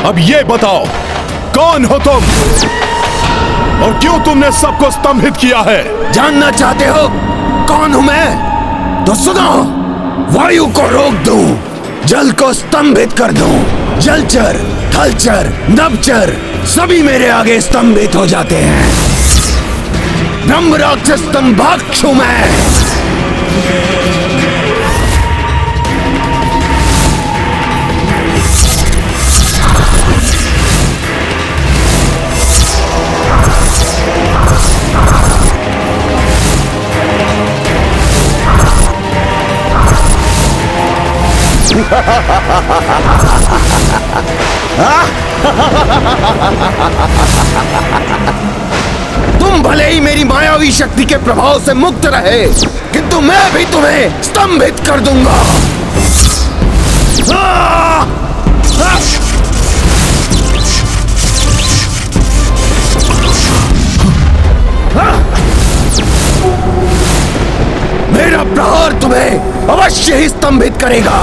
अब ये बताओ, कौन हो तुम और क्यों तुमने सबको स्तंभित किया है? जानना चाहते हो कौन हूं मैं? तो सुनो, वायु को रोक दूं, जल को स्तंभित कर दूं, जलचर, थलचर, नभचर सभी मेरे आगे स्तंभित हो जाते हैं। ब्रह्म राक्षस स्तंभाक्षु मैं। तुम भले ही मेरी मायावी शक्ति के प्रभाव से मुक्त रहे, किंतु मैं भी तुम्हें स्तंभित कर दूंगा। मेरा प्रहार तुम्हें अवश्य ही स्तंभित करेगा।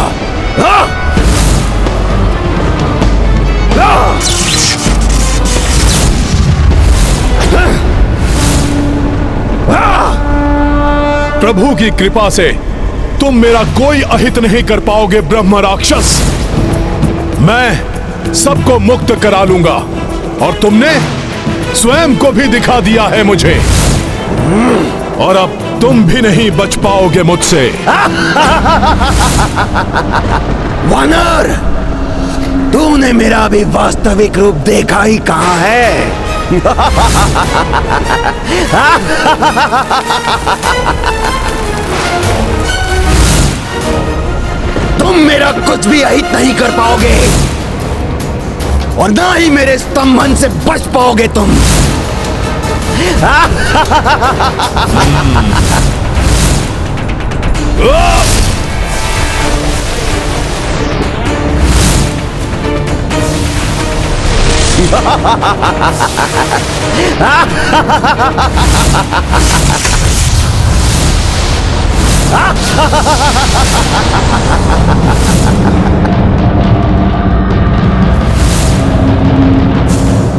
प्रभु की कृपा से तुम मेरा कोई अहित नहीं कर पाओगे ब्रह्म राक्षस। मैं सबको मुक्त करा लूंगा और तुमने स्वयं को भी दिखा दिया है मुझे, और अब तुम भी नहीं बच पाओगे मुझसे। वानर, तूने मेरा भी वास्तविक रूप देखा ही कहां है? तुम मेरा मेरा कुछ भी अहित नहीं कर पाओगे और ना ही मेरे स्तंभन से बच पाओगे तुम।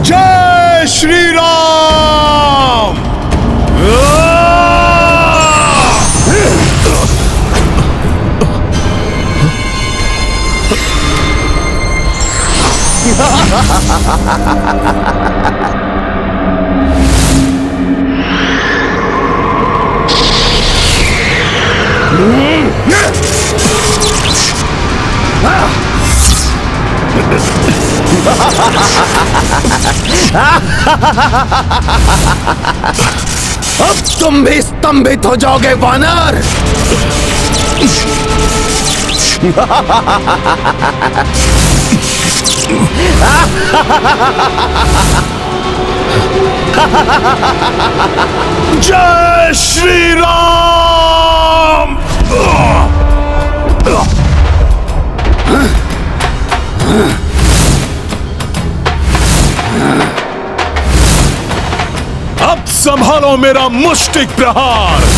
जय श्री राम। अब तुम भी स्तंभित हो जाओगे वानर। जय श्री राम। अब संभालो मेरा मुष्टिक प्रहार।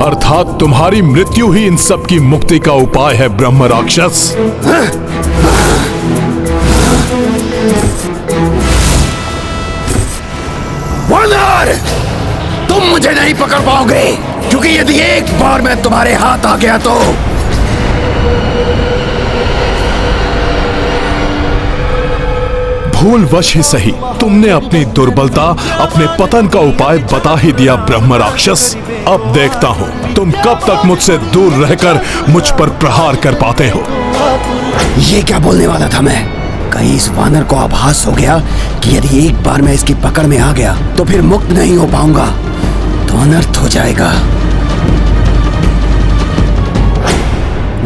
अर्थात तुम्हारी मृत्यु ही इन सब की मुक्ति का उपाय है ब्रह्म राक्षस। वानर, तुम मुझे नहीं पकड़ पाओगे, क्योंकि यदि एक बार मैं तुम्हारे हाथ आ गया तो भूलवश ही सही तुमने अपनी दुर्बलता, अपने पतन का उपाय बता ही दिया ब्रह्म राक्षस। अब देखता हूँ तुम कब तक मुझसे दूर रहकर मुझ पर प्रहार कर पाते हो। ये क्या बोलने वाला था मैं? कहीं इस वानर को आभास हो गया कि यदि एक बार मैं इसकी पकड़ में आ गया तो फिर मुक्त नहीं हो पाऊंगा, तो अनर्थ हो जाएगा।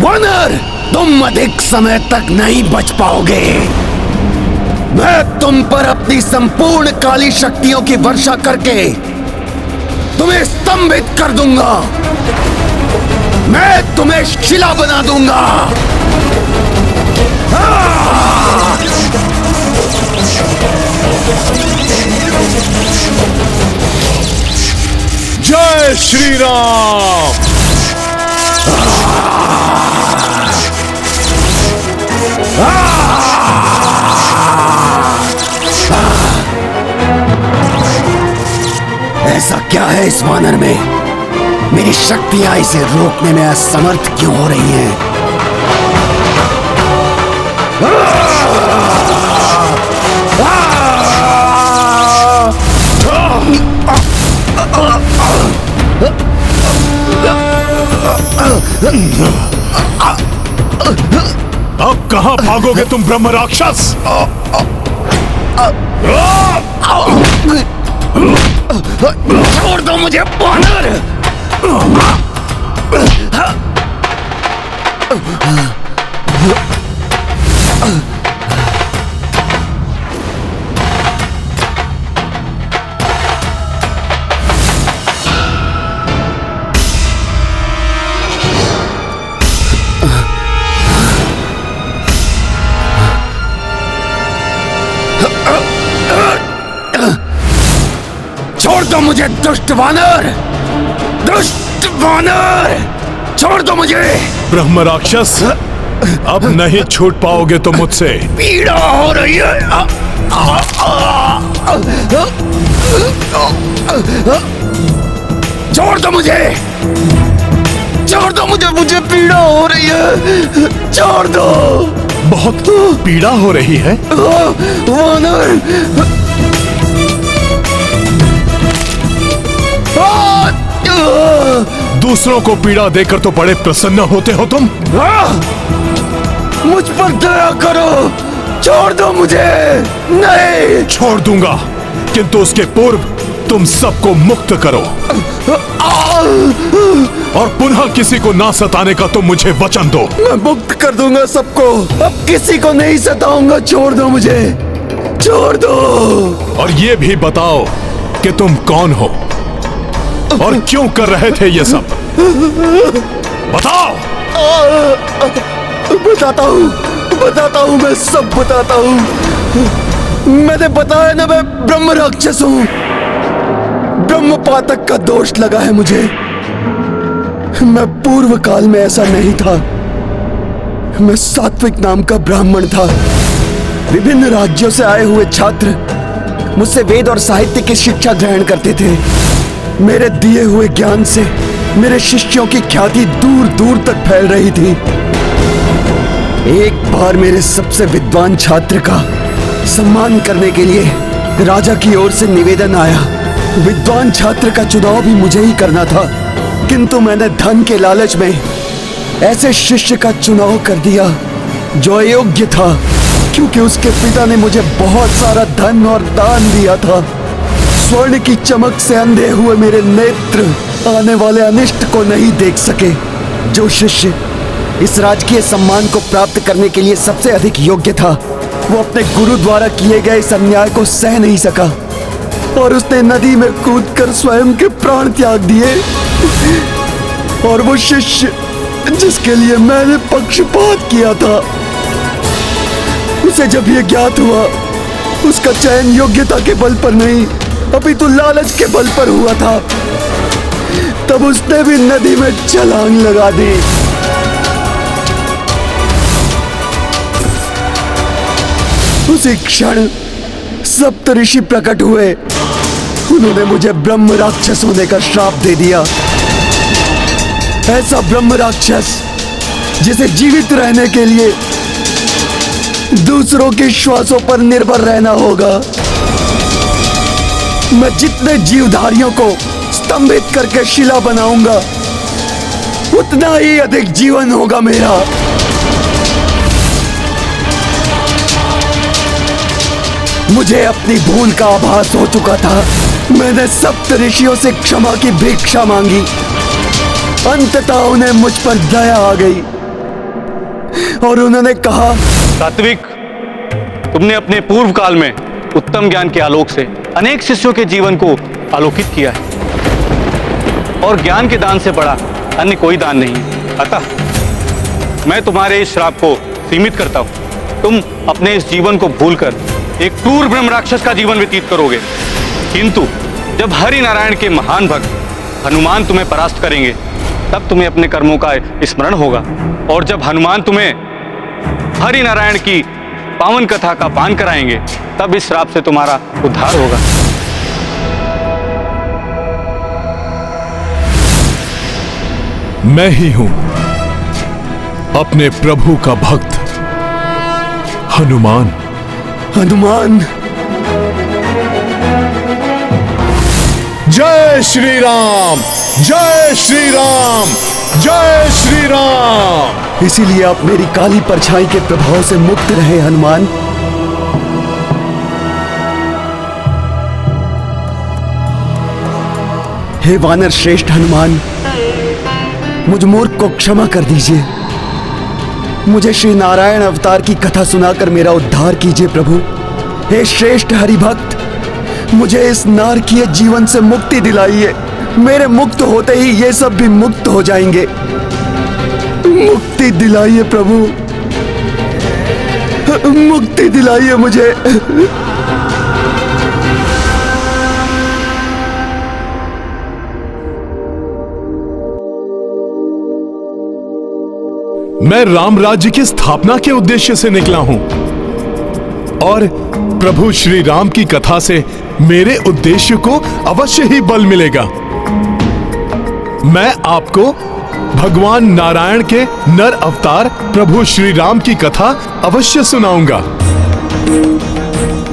वानर, तुम अधिक समय तक नहीं बच पाओगे। मैं तुम पर अपनी संपूर्ण काली शक्तियों की वर्षा करके तुम्हें स्तंभित कर दूंगा। मैं तुम्हें शिला बना दूंगा। जय श्री राम। ऐसा क्या है इस वानर में? मेरी शक्तियां इसे रोकने में असमर्थ क्यों हो रही हैं? अब कहां भागोगे तुम ब्रह्म राक्षस? छोड़ दो मुझे वानर! छोड़ दो मुझे दुष्ट वानर! दुष्ट वानर! छोड़ दो मुझे! ब्रह्म राक्षस, अब नहीं छूट पाओगे तुम मुझसे। पीड़ा हो रही है। छोड़ दो मुझे, छोड़ दो मुझे, मुझे पीड़ा हो रही है, छोड़ दो। बहुत पीड़ा हो रही है? वानर, दूसरों को पीड़ा देकर तो बड़े प्रसन्न होते हो तुम। मुझ पर दया करो, छोड़ दो मुझे। नहीं छोड़ दूंगा, किंतु उसके पूर्व तुम सबको मुक्त करो और पुनः किसी को ना सताने का तुम मुझे वचन दो। मैं मुक्त कर दूंगा सबको, अब किसी को नहीं सताऊंगा। छोड़ दो मुझे, छोड़ दो। और ये भी बताओ कि तुम कौन हो और क्यों कर रहे थे ये सब, बताओ। बताता हूँ, मैं सब बताता हूँ। मैंने बताया ना, मैं ब्रह्म राक्षस हूँ। ब्रह्म पातक का दोष लगा है मुझे। मैं पूर्व काल में ऐसा नहीं था। मैं सात्विक नाम का ब्राह्मण था। विभिन्न राज्यों से आए हुए छात्र मुझसे वेद और साहित्य की शिक्षा ग्रहण करते थे। मेरे दिए हुए ज्ञान से मेरे शिष्यों की ख्याति दूर दूर तक फैल रही थी। एक बार मेरे सबसे विद्वान छात्र का सम्मान करने के लिए राजा की ओर से निवेदन आया। विद्वान छात्र का चुनाव भी मुझे ही करना था, किंतु मैंने धन के लालच में ऐसे शिष्य का चुनाव कर दिया जो अयोग्य था, क्योंकि उसके पिता ने मुझे बहुत सारा धन और दान दिया था। स्वर्ण की चमक से अंधे हुए मेरे नेत्र आने वाले अनिष्ट को नहीं देख सके। जो शिष्य इस राजकीय सम्मान को प्राप्त करने के लिए सबसे अधिक योग्य था, वो अपने गुरु द्वारा किए गए इस अन्याय को सह नहीं सका और उसने नदी में कूदकर स्वयं के प्राण त्याग दिए। और वो शिष्य जिसके लिए मैंने पक्षपात किया था, उसे जब ये ज्ञात हुआ, उसका चयन योग्यता के बल पर नहीं अपितु लालच के बल पर हुआ था, तब उसने भी नदी में छलांग लगा दी। उसी क्षण सप्त ऋषि प्रकट हुए। उन्होंने मुझे ब्रह्म राक्षस होने का श्राप दे दिया। ऐसा ब्रह्म राक्षस जिसे जीवित रहने के लिए दूसरों के श्वासों पर निर्भर रहना होगा। मैं जितने जीवधारियों को स्तंभित करके शिला बनाऊंगा, उतना ही अधिक जीवन होगा मेरा। मुझे अपनी भूल का आभास हो चुका था। मैंने सप्त ऋषियों से क्षमा की भिक्षा मांगी। अंततः उन्हें मुझ पर दया आ गई और उन्होंने कहा, सात्विक, तुमने अपने पूर्व काल में उत्तम ज्ञान के आलोक से अनेक शिष्यों के जीवन को आलोकित किया है और ज्ञान के दान से बड़ा अन्य कोई दान नहीं है। अतः मैं तुम्हारे इस श्राप को सीमित करता हूं। तुम अपने इस जीवन को भूलकर एक क्रूर ब्रह्म राक्षस का जीवन व्यतीत करोगे, किंतु जब हरि नारायण के महान भक्त हनुमान तुम्हें परास्त करेंगे, तब तुम्हें अपने कर्मों का स्मरण होगा और जब हनुमान तुम्हें हरि नारायण की पावन कथा का पान कराएंगे, तब इस श्राप से तुम्हारा उद्धार होगा। मैं ही हूं अपने प्रभु का भक्त हनुमान। हनुमान, जय श्री राम, जय श्री राम, जय श्री राम। इसीलिए आप मेरी काली परछाई के प्रभाव से मुक्त रहे हनुमान। हे वानर श्रेष्ठ हनुमान, मुझ मूर्ख को क्षमा कर दीजिए। मुझे श्री नारायण अवतार की कथा सुनाकर मेरा उद्धार कीजिए प्रभु। हे श्रेष्ठ हरिभक्त, मुझे इस नारकीय जीवन से मुक्ति दिलाइए। मेरे मुक्त होते ही ये सब भी मुक्त हो जाएंगे। मुक्ति दिलाइए प्रभु, मुक्ति दिलाइए मुझे। मैं राम राज्य की स्थापना के उद्देश्य से निकला हूं और प्रभु श्री राम की कथा से मेरे उद्देश्य को अवश्य ही बल मिलेगा। मैं आपको भगवान नारायण के नर अवतार प्रभु श्री राम की कथा अवश्य सुनाऊंगा।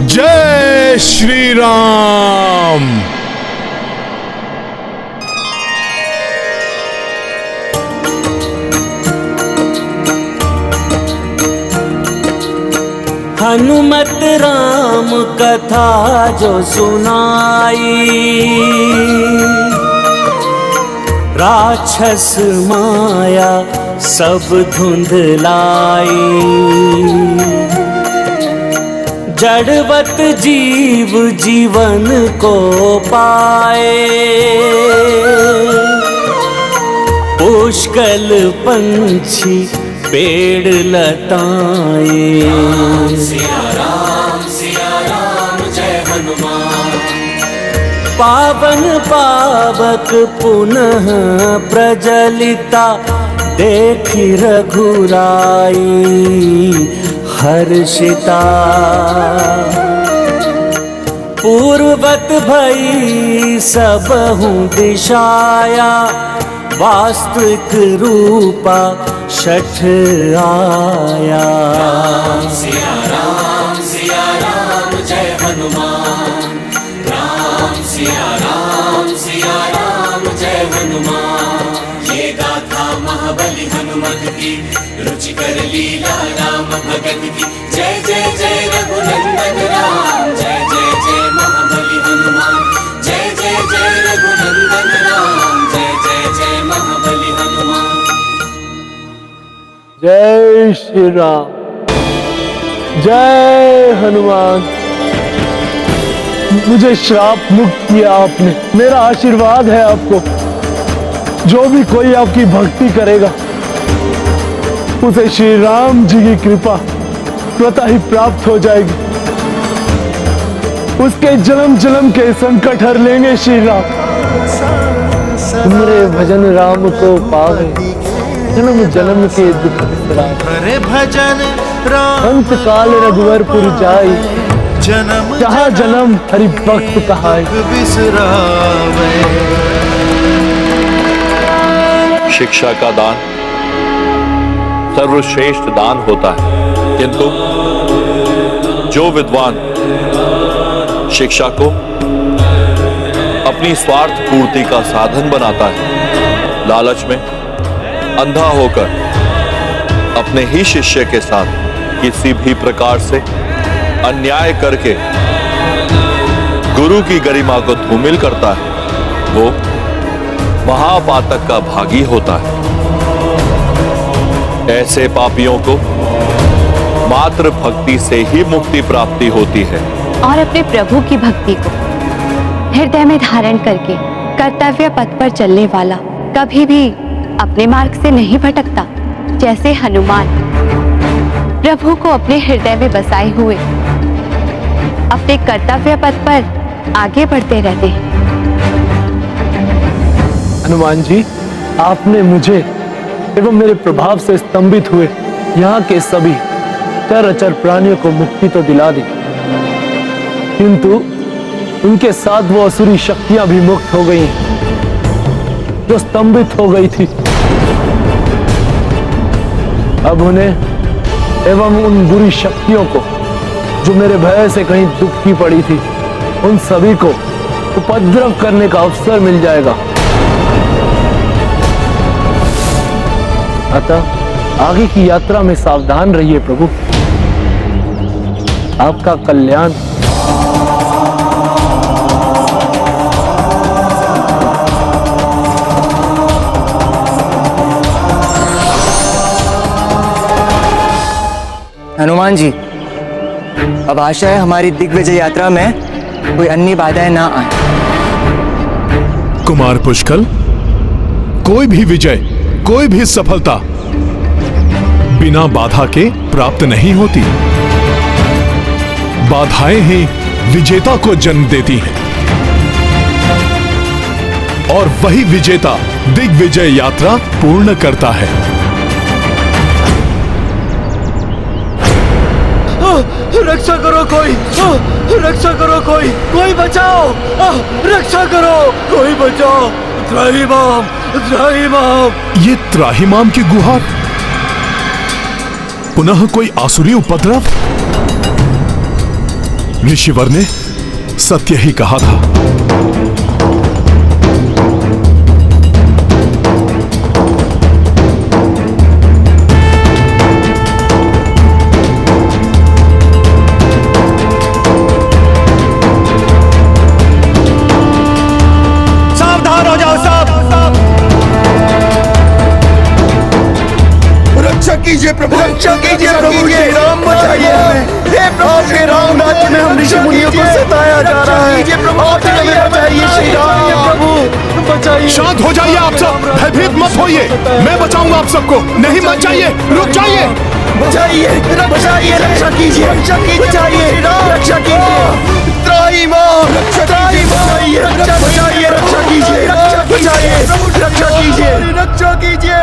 जय श्री राम। हनुमत राम कथा जो सुनाई, राक्षस माया सब धुंधलाई। जड़वत जीव जीवन को पाए, पुष्कल पंछी पेड़ लताए। सिया राम जय हनुमान। पावन पावक पुनः प्रजलिता, देखी रघुराई हर्षिता। पूर्वत भई सबहु दिशाया, वास्तविक रूपा छठ आया। सिया राम जय हनुमान। सिया राम जय हनुमान। ये गाथा महाबली हनुमत की, रुचिकर लीला राम भगत की। जय जय जय रघुनंदन राम, जय जय जय महाबली हनुमान। जय जय जय रघुनंदन राम, जय जय जय महाबली हनुमान। जय श्री राम, जय हनुमान। मुझे श्राप मुक्त किया आपने, मेरा आशीर्वाद है आपको। जो भी कोई आपकी भक्ति करेगा उसे श्री राम जी की कृपा स्वतः ही प्राप्त हो जाएगी। उसके जन्म जन्म के संकट हर लेंगे श्री राम। तुमरे भजन राम को पावे, जन्म जन्म के दुख बिसरावे। भजन राम अंत काल रघुवरपुर जाई, जहाँ जन्म हरि भक्त कहाई। शिक्षा का दान सर्वश्रेष्ठ दान होता है, किंतु जो विद्वान शिक्षा को अपनी स्वार्थ पूर्ति का साधन बनाता है, लालच में अंधा होकर अपने ही शिष्य के साथ किसी भी प्रकार से अन्याय करके गुरु की गरिमा को धूमिल करता है, वो महापातक का भागी होता है। ऐसे पापियों को मात्र भक्ति से ही मुक्ति प्राप्ति होती है। और अपने प्रभु की भक्ति को हृदय में धारण करके कर्तव्य पथ पर चलने वाला कभी भी अपने मार्ग से नहीं भटकता। जैसे हनुमान प्रभु को अपने हृदय में बसाए हुए अपने कर्तव्य पथ पर आगे बढ़ते रहते हैं। हनुमान जी, आपने मुझे एवं मेरे प्रभाव से स्तंभित हुए यहाँ के सभी चर अचर प्राणियों को मुक्ति तो दिला दी, किंतु उनके साथ वो असुरी शक्तियां भी मुक्त हो गई जो स्तंभित हो गई थी। अब उन्हें एवं उन बुरी शक्तियों को जो मेरे भय से कहीं दुख की पड़ी थी, उन सभी को उपद्रव करने का अवसर मिल जाएगा। अतः आगे की यात्रा में सावधान रहिए प्रभु। आपका कल्याण। हनुमान जी, अब आशा है हमारी दिग्विजय यात्रा में कोई अन्य बाधाएं ना आए। कुमार पुष्कल, कोई भी विजय, कोई भी सफलता बिना बाधा के प्राप्त नहीं होती। बाधाएं ही विजेता को जन्म देती हैं और वही विजेता दिग्विजय यात्रा पूर्ण करता है। रक्षा करो कोई, रक्षा करो कोई, कोई बचाओ, रक्षा करो कोई बचाओ, त्राहिमाम, त्राहिमाम। ये त्राहिमाम की गुहार, पुनः कोई आसुरी उपद्रव? ऋषिवर ने सत्य ही कहा था। सावधान हो जाओ सब, रक्षा कीजिए प्रभु, रक्षा कीजिए प्रभु, ये राम बचाइए हमें। हे प्रभु श्री राम, राज्य में हम ऋषि मुनियों को सताया जा रहा है, आप हमें बचाइए श्री राम। प्रभु बचाइए। शांत हो जाइए आप सब, भयभीत मत होइए, मैं बचाऊंगा आप सबको। नहीं मत जाइए, रुक जाइए। बचाइए, बचाइए, रक्षा कीजिए, रक्षा कीजिए, बचाइए, रक्षा कीजिए, त्राहिमाम, बचाइए, रक्षा बचाइए, रक्षा कीजिए, रक्षा कीजिए, रक्षा कीजिए, रक्षा कीजिए,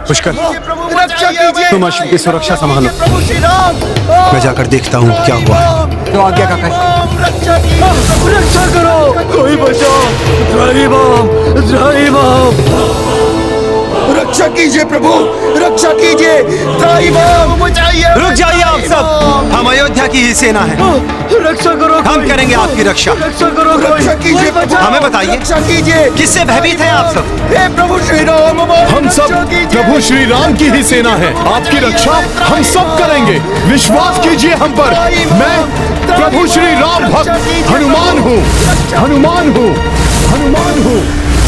पुष्कर, रक्षा कीजिए, तुम अश्व की सुरक्षा संभालो। प्रभु श्री राम, मैं जाकर देखता हूँ क्या हुआ है। तो आज्ञा का रक्षा करो, कोई बचाओ, त्राहिमाम, त्राहिमाम। रक्षा कीजिए प्रभु, रक्षा कीजिए, त्राहिमाम, बचाइए। रुक जाइए आप सब, हम अयोध्या की ही सेना है, रक्षा करो, हम करेंगे आपकी रक्षा। रक्षा करो, रक्षा कीजिए, हमें बताइए, रक्षा कीजिए, किससे भयभीत हैं आप सब? हे प्रभु श्री राम, हम सब प्रभु श्री राम की ही सेना है, आपकी रक्षा हम सब करेंगे, विश्वास कीजिए हम पर। मैं प्रभु श्री राम भक्त हनुमान हूँ, हनुमान हूँ, हनुमान हूँ,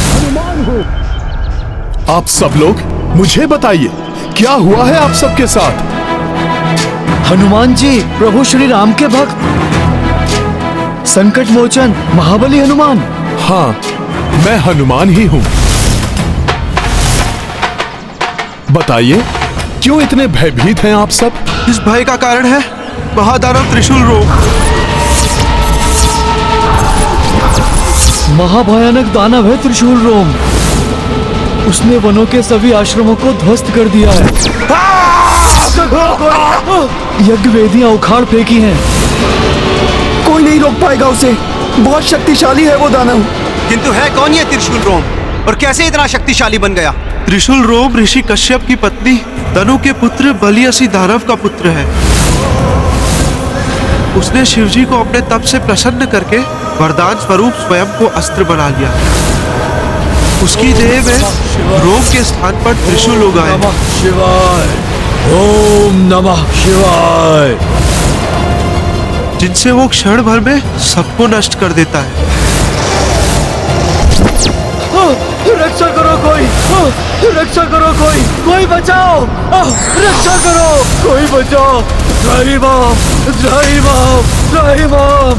हनुमान हूँ। आप सब लोग मुझे बताइए, क्या हुआ है आप सबके साथ? हनुमान जी, प्रभु श्री राम के भक्त, संकट मोचन महाबली हनुमान। हाँ, मैं हनुमान ही हूँ। बताइए, क्यों इतने भयभीत हैं आप सब? इस भय का कारण है महादानव त्रिशूल रोग। महाभयानक दानव है त्रिशूल रोम, उसने वनों के सभी आश्रमों को ध्वस्त कर दिया है, यज्ञ वेदियां उखाड़ फेंकी हैं। कोई नहीं रोक पाएगा उसे, बहुत शक्तिशाली है वो दानव। किंतु है कौन ये त्रिशूल रोम, और कैसे इतना शक्तिशाली बन गया? त्रिशूल रोम ऋषि कश्यप की पत्नी तनु के पुत्र बलियसी दानव का पुत्र है। उसने शिवजी को अपने तप से प्रसन्न करके वरदान स्वरूप स्वयं को अस्त्र बना लिया। उसकी देह में रोम के स्थान पर त्रिशूल उगाए। शिवाय, ओम नमः शिवाय, जिनसे वो क्षण भर में सबको नष्ट कर देता है। रक्षा करो कोई, रक्षा करो कोई, कोई बचाओ, रक्षा करो कोई बचाओ, त्राहिमाम, त्राहिमाम, त्राहिमाम।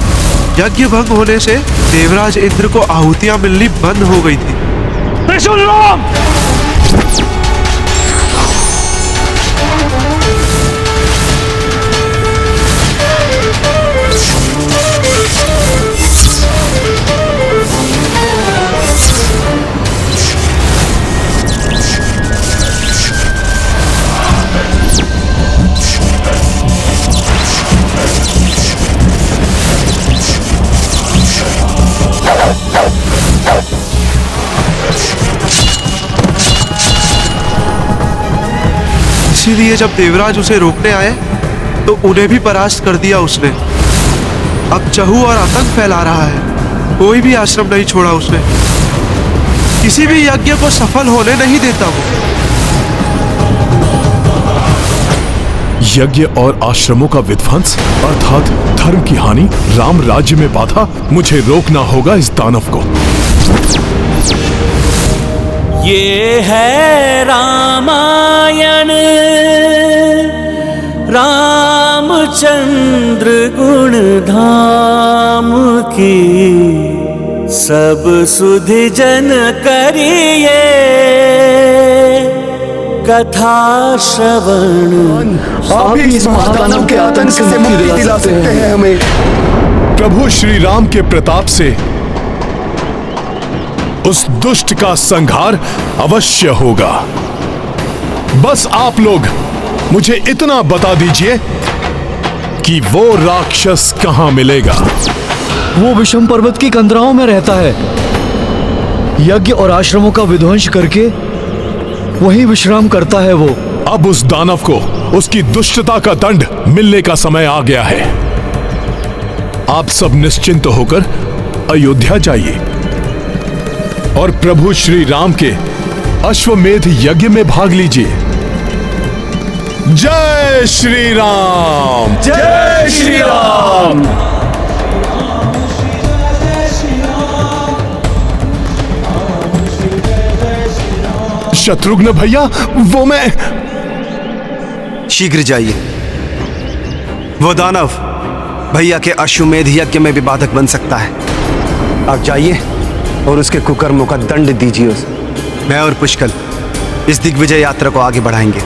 यज्ञ भंग होने से देवराज इंद्र को आहुतियां मिलनी बंद हो गई थी। त्रिशूल राम! इसीलिए जब देवराज उसे रोकने आए तो उन्हें भी परास्त कर दिया उसने। अब चहू और आतंक फैला रहा है, कोई भी आश्रम नहीं छोड़ा उसने, किसी भी यज्ञ को सफल होने नहीं देता वो। यज्ञ और आश्रमों का विध्वंस अर्थात धर्म की हानि, राम राज्य में बाधा, मुझे रोकना होगा इस दानव को। ये है रामायण, रामचंद्र गुण धाम की, सब सुधि जन करिए कथा श्रवण। आप ही इस महादानव के आतंक से मुक्ति दिला सकते हैं हमें। प्रभु श्री राम के प्रताप से उस दुष्ट का संहार अवश्य होगा। बस आप लोग मुझे इतना बता दीजिए कि वो राक्षस कहां मिलेगा। वो विषम पर्वत की कंदराओं में रहता है। यज्ञ और आश्रमों का विध्वंस करके वहीं विश्राम करता है वो। अब उस दानव को उसकी दुष्टता का दंड मिलने का समय आ गया है। आप सब निश्चिंत होकर अयोध्या जाइए और प्रभु श्री राम के अश्वमेध यज्ञ में भाग लीजिए। जय श्री राम, जय श्री राम। शत्रुघ्न भैया, वो मैं। शीघ्र जाइए। वो दानव भैया के अश्वमेध यज्ञ में भी बाधक बन सकता है। आप जाइए और उसके कुकर्मों का दंड दीजिए उसे। मैं और पुष्कल इस दिग्विजय यात्रा को आगे बढ़ाएंगे।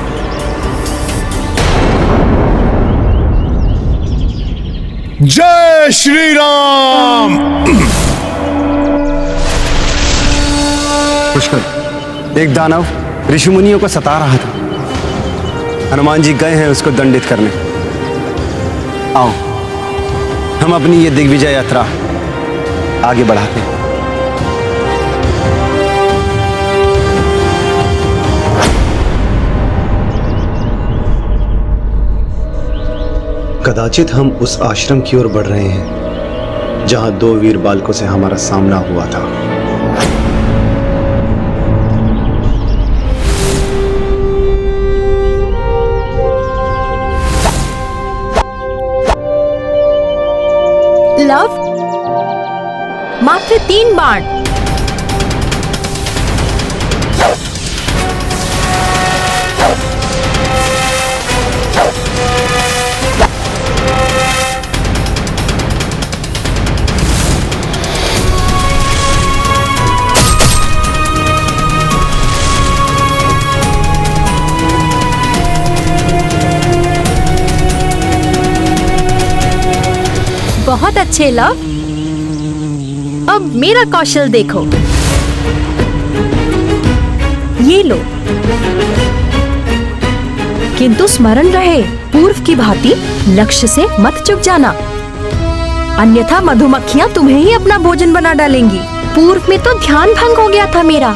जय श्री राम। पुष्कल, एक दानव ऋषि मुनियों को सता रहा था। हनुमान जी गए हैं उसको दंडित करने। आओ हम अपनी ये दिग्विजय यात्रा आगे बढ़ाते हैं। कदाचित हम उस आश्रम की ओर बढ़ रहे हैं जहां 2 वीर बालकों से हमारा सामना हुआ था। लव, मात्र 3 बाण। बहुत अच्छे लव। अब मेरा कौशल देखो। ये लो। किंतु स्मरण रहे, पूर्व की भांति लक्ष्य से मत चूक जाना, अन्यथा मधुमक्खियां तुम्हें ही अपना भोजन बना डालेंगी। पूर्व में तो ध्यान भंग हो गया था मेरा।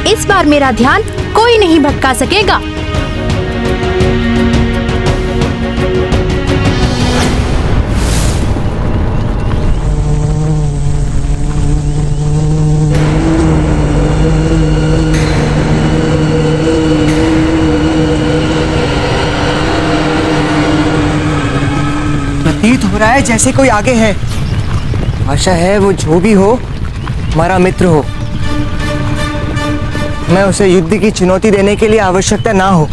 इस बार मेरा ध्यान कोई नहीं भटका सकेगा। प्रतीत हो रहा है जैसे कोई आगे है। आशा है वो जो भी हो हमारा मित्र हो। मैं उसे युद्ध की चुनौती देने के लिए आवश्यकता ना हो।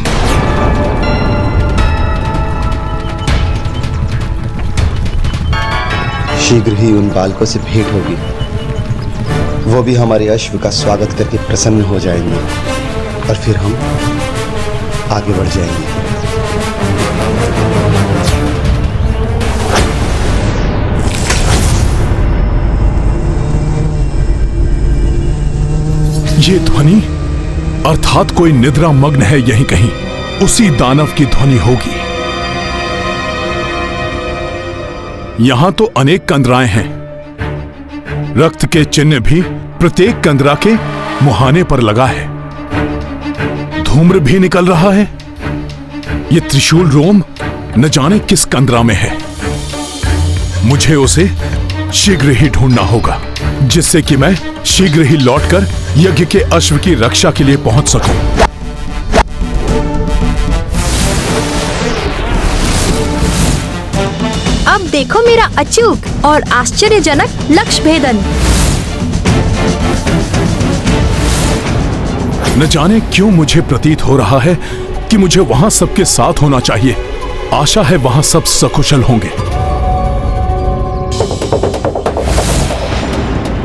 शीघ्र ही उन बालकों से भेंट होगी। वो भी हमारे अश्व का स्वागत करके प्रसन्न हो जाएंगे और फिर हम आगे बढ़ जाएंगे। ये ध्वनि अर्थात कोई निद्रा मग्न है यहीं कहीं। उसी दानव की ध्वनि होगी। यहां तो अनेक कंदराएं हैं। रक्त के चिन्ह भी प्रत्येक कंदरा के मुहाने पर लगा है। धूम्र भी निकल रहा है। ये त्रिशूल रोम न जाने किस कंदरा में है। मुझे उसे शीघ्र ही ढूंढना होगा, जिससे कि मैं शीघ्र ही लौटकर यज्ञ के अश्व की रक्षा के लिए पहुंच सकूं। अब देखो मेरा अचूक और आश्चर्यजनक लक्ष्य भेदन। न जाने क्यों मुझे प्रतीत हो रहा है कि मुझे वहां सबके साथ होना चाहिए। आशा है वहां सब सकुशल होंगे।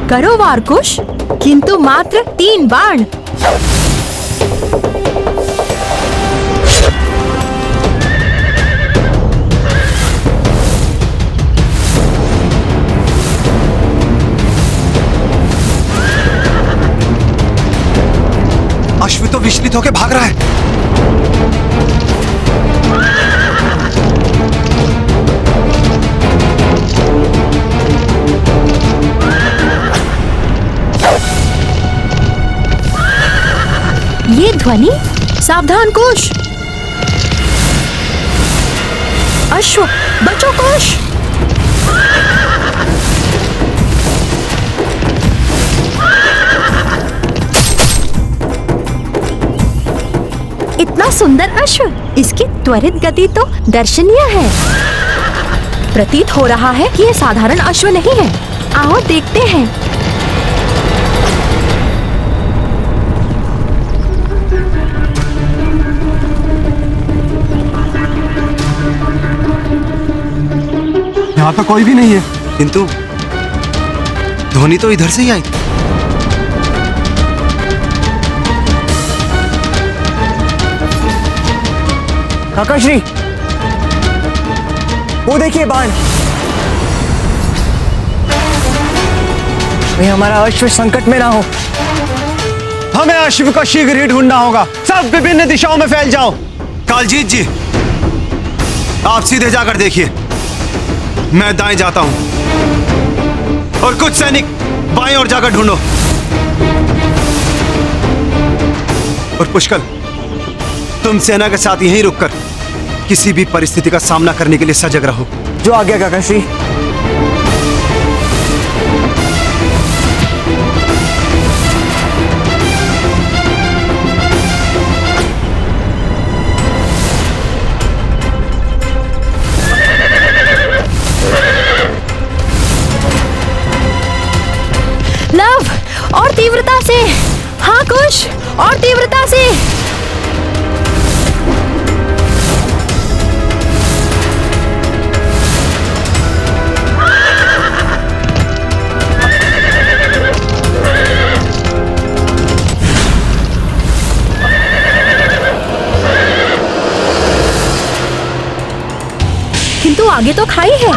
करो वारकुश, किंतु मात्र 3 बाण। अश्व तो विचलित होकर भाग रहा है। ये ध्वनि, सावधान कुश। अश्व, बचो कुश। इतना सुंदर अश्व, इसकी त्वरित गति तो दर्शनीय है। प्रतीत हो रहा है कि ये साधारण अश्व नहीं है। आओ देखते हैं। यहाँ तो कोई भी नहीं है, किंतु ध्वनि तो इधर से ही आई। काकाश्री, वो देखिए बाण। कहीं हमारा अश्व संकट में ना हो। हमें अश्व को शीघ्र ही ढूंढना होगा। सब विभिन्न दिशाओं में फैल जाओ। कालजीत जी, आप सीधे जाकर देखिए, मैं दाएं जाता हूं और कुछ सैनिक बाएं ओर जाकर ढूंढो। और पुष्कल, तुम सेना के साथ यहीं रुककर किसी भी परिस्थिति का सामना करने के लिए सजग रहो। जो आज्ञा काकाश्री। लव, और तीव्रता से। हाँ कुश, और तीव्रता से। किंतु आगे तो खाई है।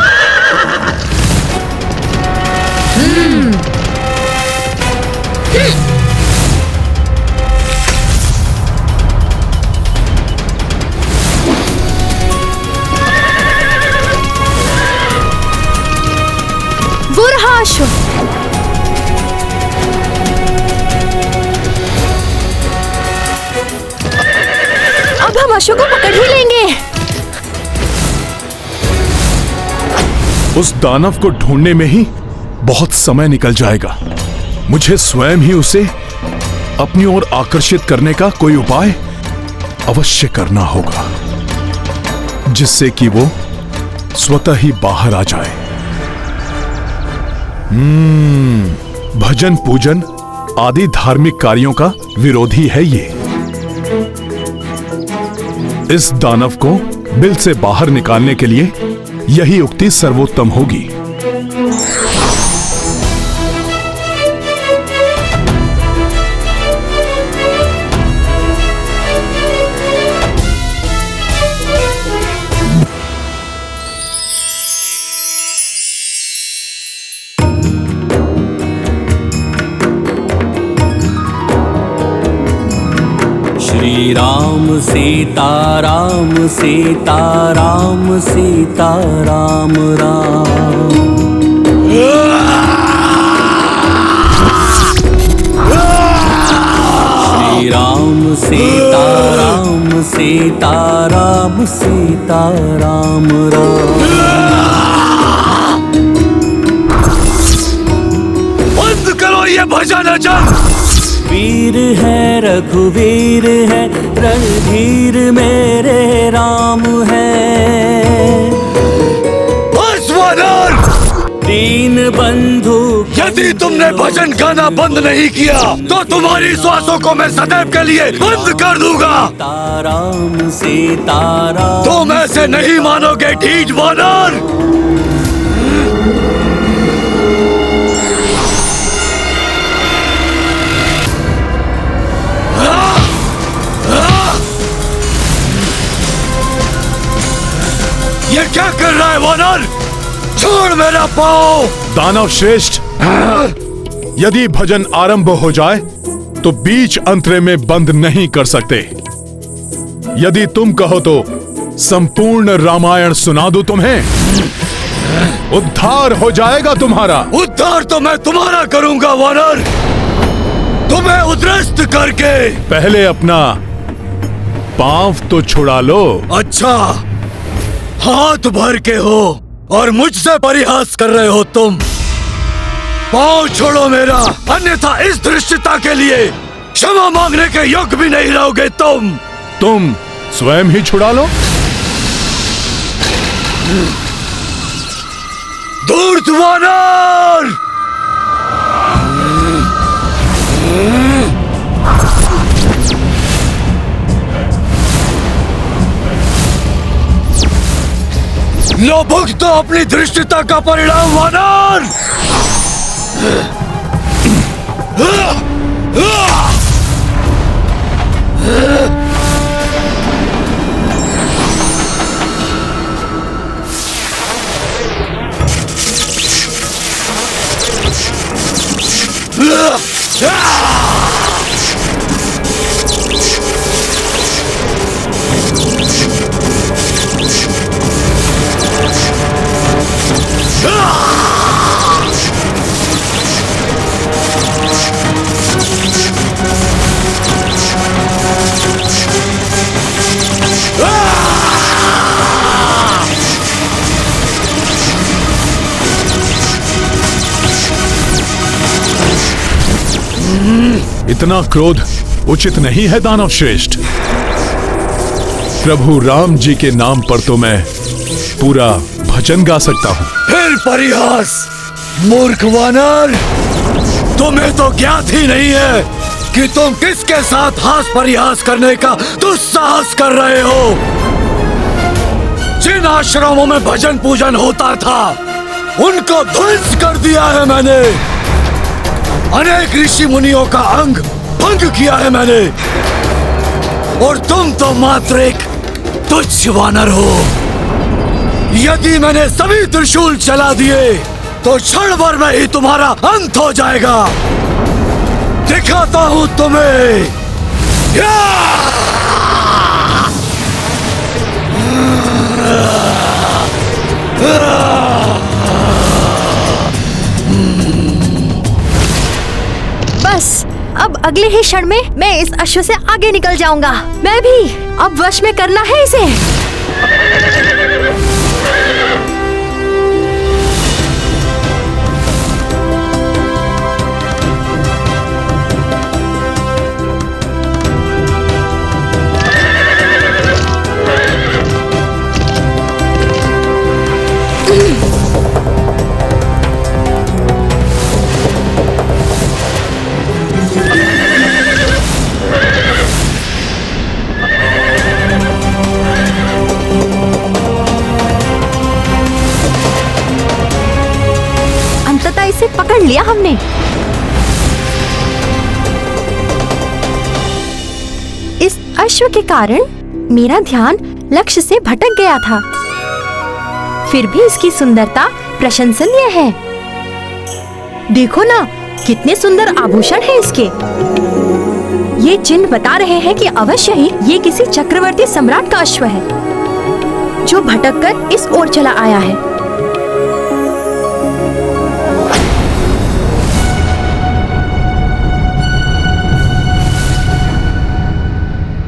वो रहा अश्व। अब हम अश्व को पकड़ ही लेंगे। उस दानव को ढूंढने में ही बहुत समय निकल जाएगा। मुझे स्वयं ही उसे अपनी ओर आकर्षित करने का कोई उपाय अवश्य करना होगा, जिससे कि वो स्वतः ही बाहर आ जाए। भजन पूजन आदि धार्मिक कार्यों का विरोधी है ये। इस दानव को बिल से बाहर निकालने के लिए यही उक्ति सर्वोत्तम होगी। श्री राम सीता राम सीता राम सीता राम राम। श्री राम सीता राम सीता राम सीता राम राम। बंद करो ये भजन अजन। वीर है रघुवीर है रणधीर मेरे राम है। दीन बंधु, यदि तुमने भजन गाना बंद नहीं किया तो तुम्हारी श्वासों को मैं सदैव के लिए बंद कर दूंगा। राम सीता राम। तुम ऐसे नहीं मानोगे ढीठ वानर। ये क्या कर रहा है वानर? छोड़ मेरा पाँव। दानव श्रेष्ठ, यदि भजन आरंभ हो जाए तो बीच अंतरे में बंद नहीं कर सकते। यदि तुम कहो तो संपूर्ण रामायण सुना दूं तुम्हें। उद्धार हो जाएगा तुम्हारा। उद्धार तो मैं तुम्हारा करूंगा वानर। तुम्हें उद्रस्त करके। पहले अपना पांव तो छुड़ा लो। अच्छा, हाथ भर के हो और मुझसे परिहास कर रहे हो तुम। पांव छोड़ो मेरा, अन्यथा इस धृष्टता के लिए क्षमा मांगने के योग्य भी नहीं रहोगे तुम स्वयं ही छुड़ा लो। धूर्त वानर! लो भुगतो अपनी धृष्टता का परिणाम वानर! इतना क्रोध उचित नहीं है दानव श्रेष्ठ। प्रभु राम जी के नाम पर तो मैं पूरा भजन गा सकता हूँ। फिर परिहास, मूर्ख वानर! तुम्हें तो ज्ञात ही नहीं है कि तुम किसके साथ हास परिहास करने का दुस्साहस कर रहे हो। जिन आश्रमों में भजन पूजन होता था उनको ध्वंस कर दिया है मैंने। अनेक ऋषि मुनियों का अंग भंग किया है मैंने, और तुम तो मात्र एक तुच्छ वानर हो। यदि मैंने सभी त्रिशूल चला दिए तो क्षण भर में ही तुम्हारा अंत हो जाएगा। दिखाता हूं तुम्हें। बस अब अगले ही क्षण में मैं इस अश्व से आगे निकल जाऊंगा। मैं भी अब वश में करना है इसे। इसे पकड़ लिया हमने। इस अश्व के कारण मेरा ध्यान लक्ष्य से भटक गया था। फिर भी इसकी सुंदरता प्रशंसनीय है। देखो ना, कितने सुंदर आभूषण हैं इसके। ये चिन्ह बता रहे हैं कि अवश्य ही ये किसी चक्रवर्ती सम्राट का अश्व है जो भटककर इस ओर चला आया है।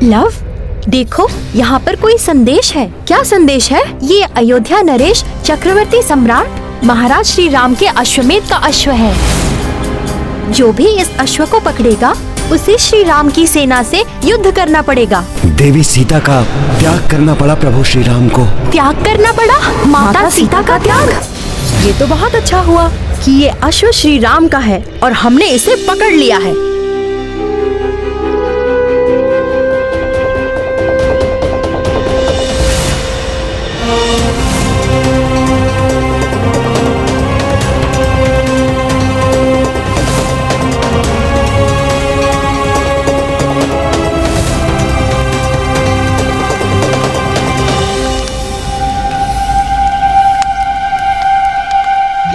लव, देखो यहाँ पर कोई संदेश है। क्या संदेश है? ये अयोध्या नरेश चक्रवर्ती सम्राट महाराज श्री राम के अश्वमेध का अश्व है। जो भी इस अश्व को पकड़ेगा उसे श्री राम की सेना से युद्ध करना पड़ेगा। देवी सीता का त्याग करना पड़ा प्रभु श्री राम को। त्याग करना पड़ा? माता सीता का त्याग? ये तो बहुत अच्छा हुआ कि ये अश्व श्री राम का है और हमने इसे पकड़ लिया है।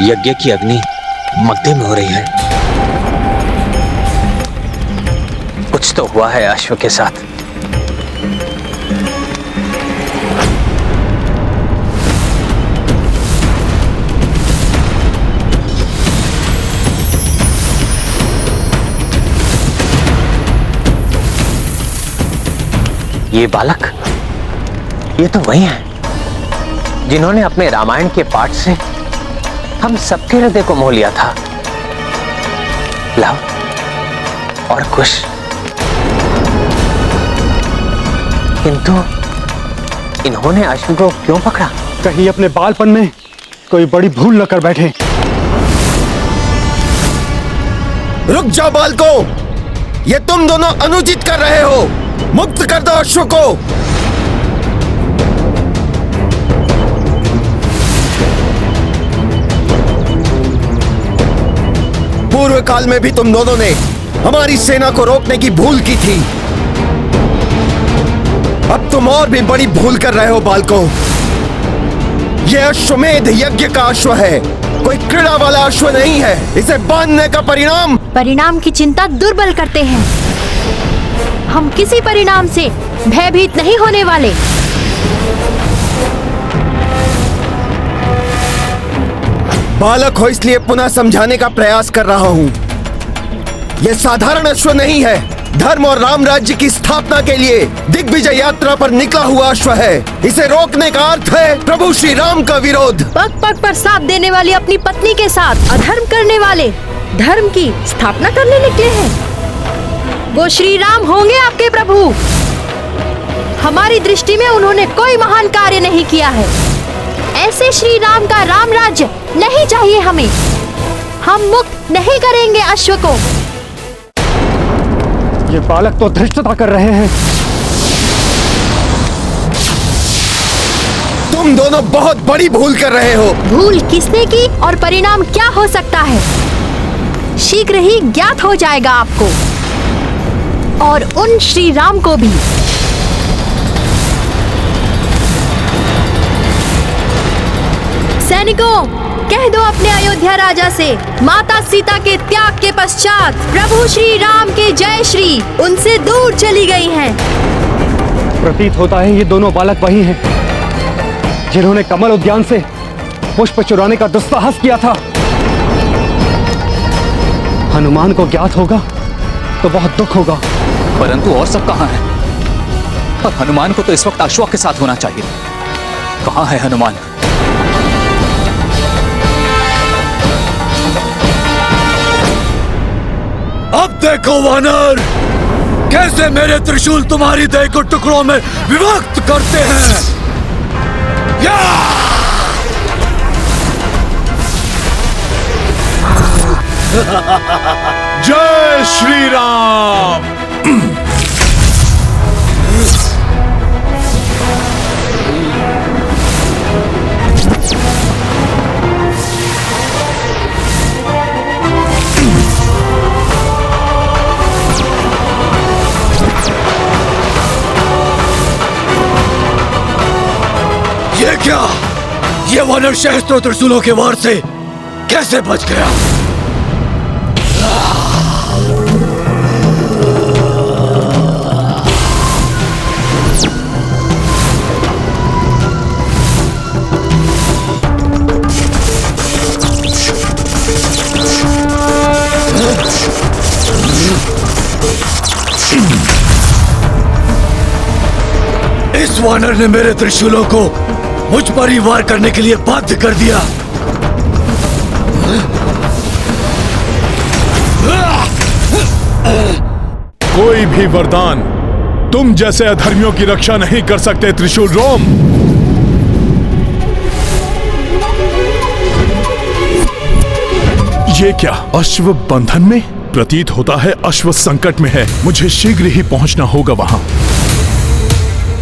यज्ञ की अग्नि मध्यम हो रही है। कुछ तो हुआ है अश्व के साथ। ये बालक, ये तो वही है जिन्होंने अपने रामायण के पाठ से हम सबके हृदय को मोह लिया था। लव और कुश। किंतु इन्होंने अश्व को क्यों पकड़ा? कहीं अपने बालपन में कोई बड़ी भूल न कर बैठे। रुक जाओ बालकों, ये तुम दोनों अनुचित कर रहे हो। मुक्त कर दो अश्व को। पूर्व काल में भी तुम दोनों ने हमारी सेना को रोकने की भूल की थी। अब तुम और भी बड़ी भूल कर रहे हो बालकों। यह अश्वमेध यज्ञ का अश्व है, कोई क्रीड़ा वाला अश्व नहीं है। इसे बांधने का परिणाम की चिंता दुर्बल करते हैं। हम किसी परिणाम से भयभीत नहीं होने वाले। बालक हो इसलिए पुनः समझाने का प्रयास कर रहा हूँ। यह साधारण अश्व नहीं है, धर्म और राम राज्य की स्थापना के लिए दिग्विजय यात्रा पर निकला हुआ अश्व है। इसे रोकने का अर्थ है प्रभु श्री राम का विरोध। पग पग पर साथ देने वाली अपनी पत्नी के साथ अधर्म करने वाले धर्म की स्थापना करने निकले हैं। वो श्री राम होंगे आपके प्रभु। हमारी दृष्टि में उन्होंने कोई महान कार्य नहीं किया है। ऐसे श्री राम का राम राज्य नहीं चाहिए हमें। हम मुक्त नहीं करेंगे अश्व को। ये बालक तो धृष्टता कर रहे हैं। तुम दोनों बहुत बड़ी भूल कर रहे हो। भूल किसने की और परिणाम क्या हो सकता है, शीघ्र ही ज्ञात हो जाएगा आपको और उन श्री राम को भी। सैनिकों, कह दो अपने अयोध्या राजा से, माता सीता के त्याग के पश्चात प्रभु श्री राम के जय श्री उनसे दूर चली गई हैं। प्रतीत होता है ये दोनों बालक वही हैं जिन्होंने कमल उद्यान से पुष्प चुराने का दुस्साहस किया था। हनुमान को ज्ञात होगा तो बहुत दुख होगा। परंतु और सब कहाँ हैं? और हनुमान को तो इस वक्त अश्व के साथ होना चाहिए। कहाँ है हनुमान? अब देखो वानर, कैसे मेरे त्रिशूल तुम्हारी देह को टुकड़ों में विभक्त करते हैं। जय श्री राम। ये क्या? ये वानर सहस्त्रों त्रिशूलों के वार से कैसे बच गया? इस वानर ने मेरे त्रिशूलों को मुझ पर ही वार करने के लिए बाध्य कर दिया। कोई भी वरदान तुम जैसे अधर्मियों की रक्षा नहीं कर सकते त्रिशूल रोम। ये क्या अश्व बंधन में? प्रतीत होता है अश्व संकट में है। मुझे शीघ्र ही पहुंचना होगा वहां।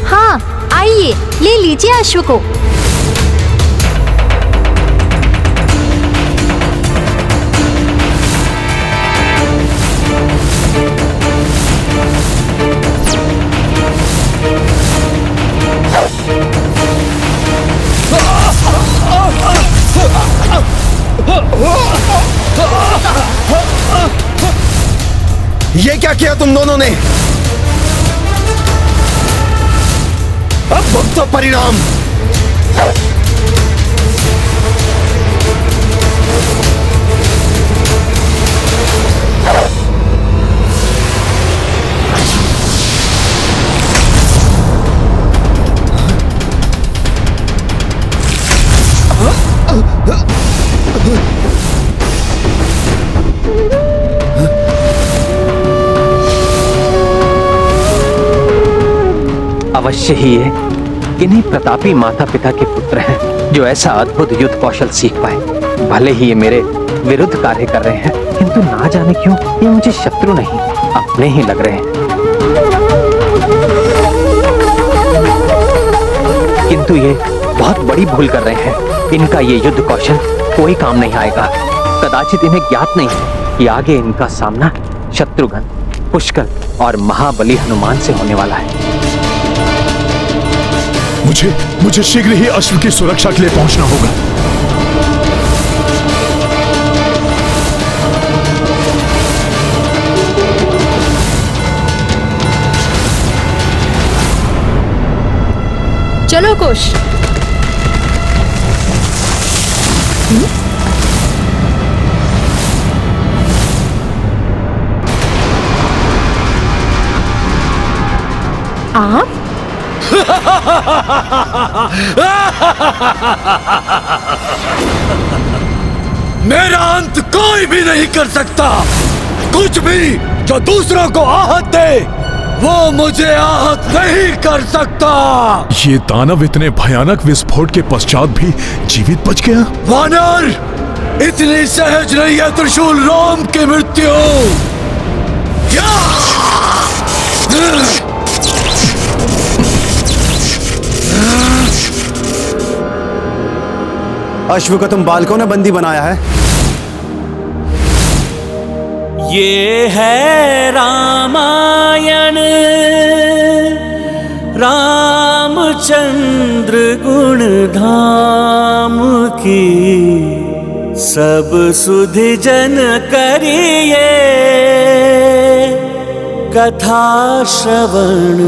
हाँ, आइए ले लीजिए अश्व को। ये क्या किया तुम दोनों ने? अब भुगतो परिणाम। अवश्य ही ये इन्हीं प्रतापी माता पिता के पुत्र हैं जो ऐसा अद्भुत युद्ध कौशल सीख पाए। भले ही ये मेरे विरुद्ध कार्य कर रहे हैं, किंतु ना जाने क्यों ये मुझे शत्रु नहीं अपने ही लग रहे हैं। किंतु ये बहुत बड़ी भूल कर रहे हैं। इनका ये युद्ध कौशल कोई काम नहीं आएगा। कदाचित इन्हें ज्ञात नहीं कि आगे इनका सामना शत्रुघ्न, पुष्कल और महाबली हनुमान से होने वाला है। मुझे शीघ्र ही अश्व की सुरक्षा के लिए पहुंचना होगा। चलो कुश। आप मेरा अंत कोई भी नहीं कर सकता। कुछ भी जो दूसरों को आहत दे वो मुझे आहत नहीं कर सकता। ये दानव इतने भयानक विस्फोट के पश्चात भी जीवित बच गया। वानर, इतनी सहज नहीं है त्रिशूल राम की मृत्यु। अश्व को तुम बालकों ने बंदी बनाया है। ये है रामायण, रामचंद्र गुण धाम की, सब सुधि जन करिए कथा श्रवण।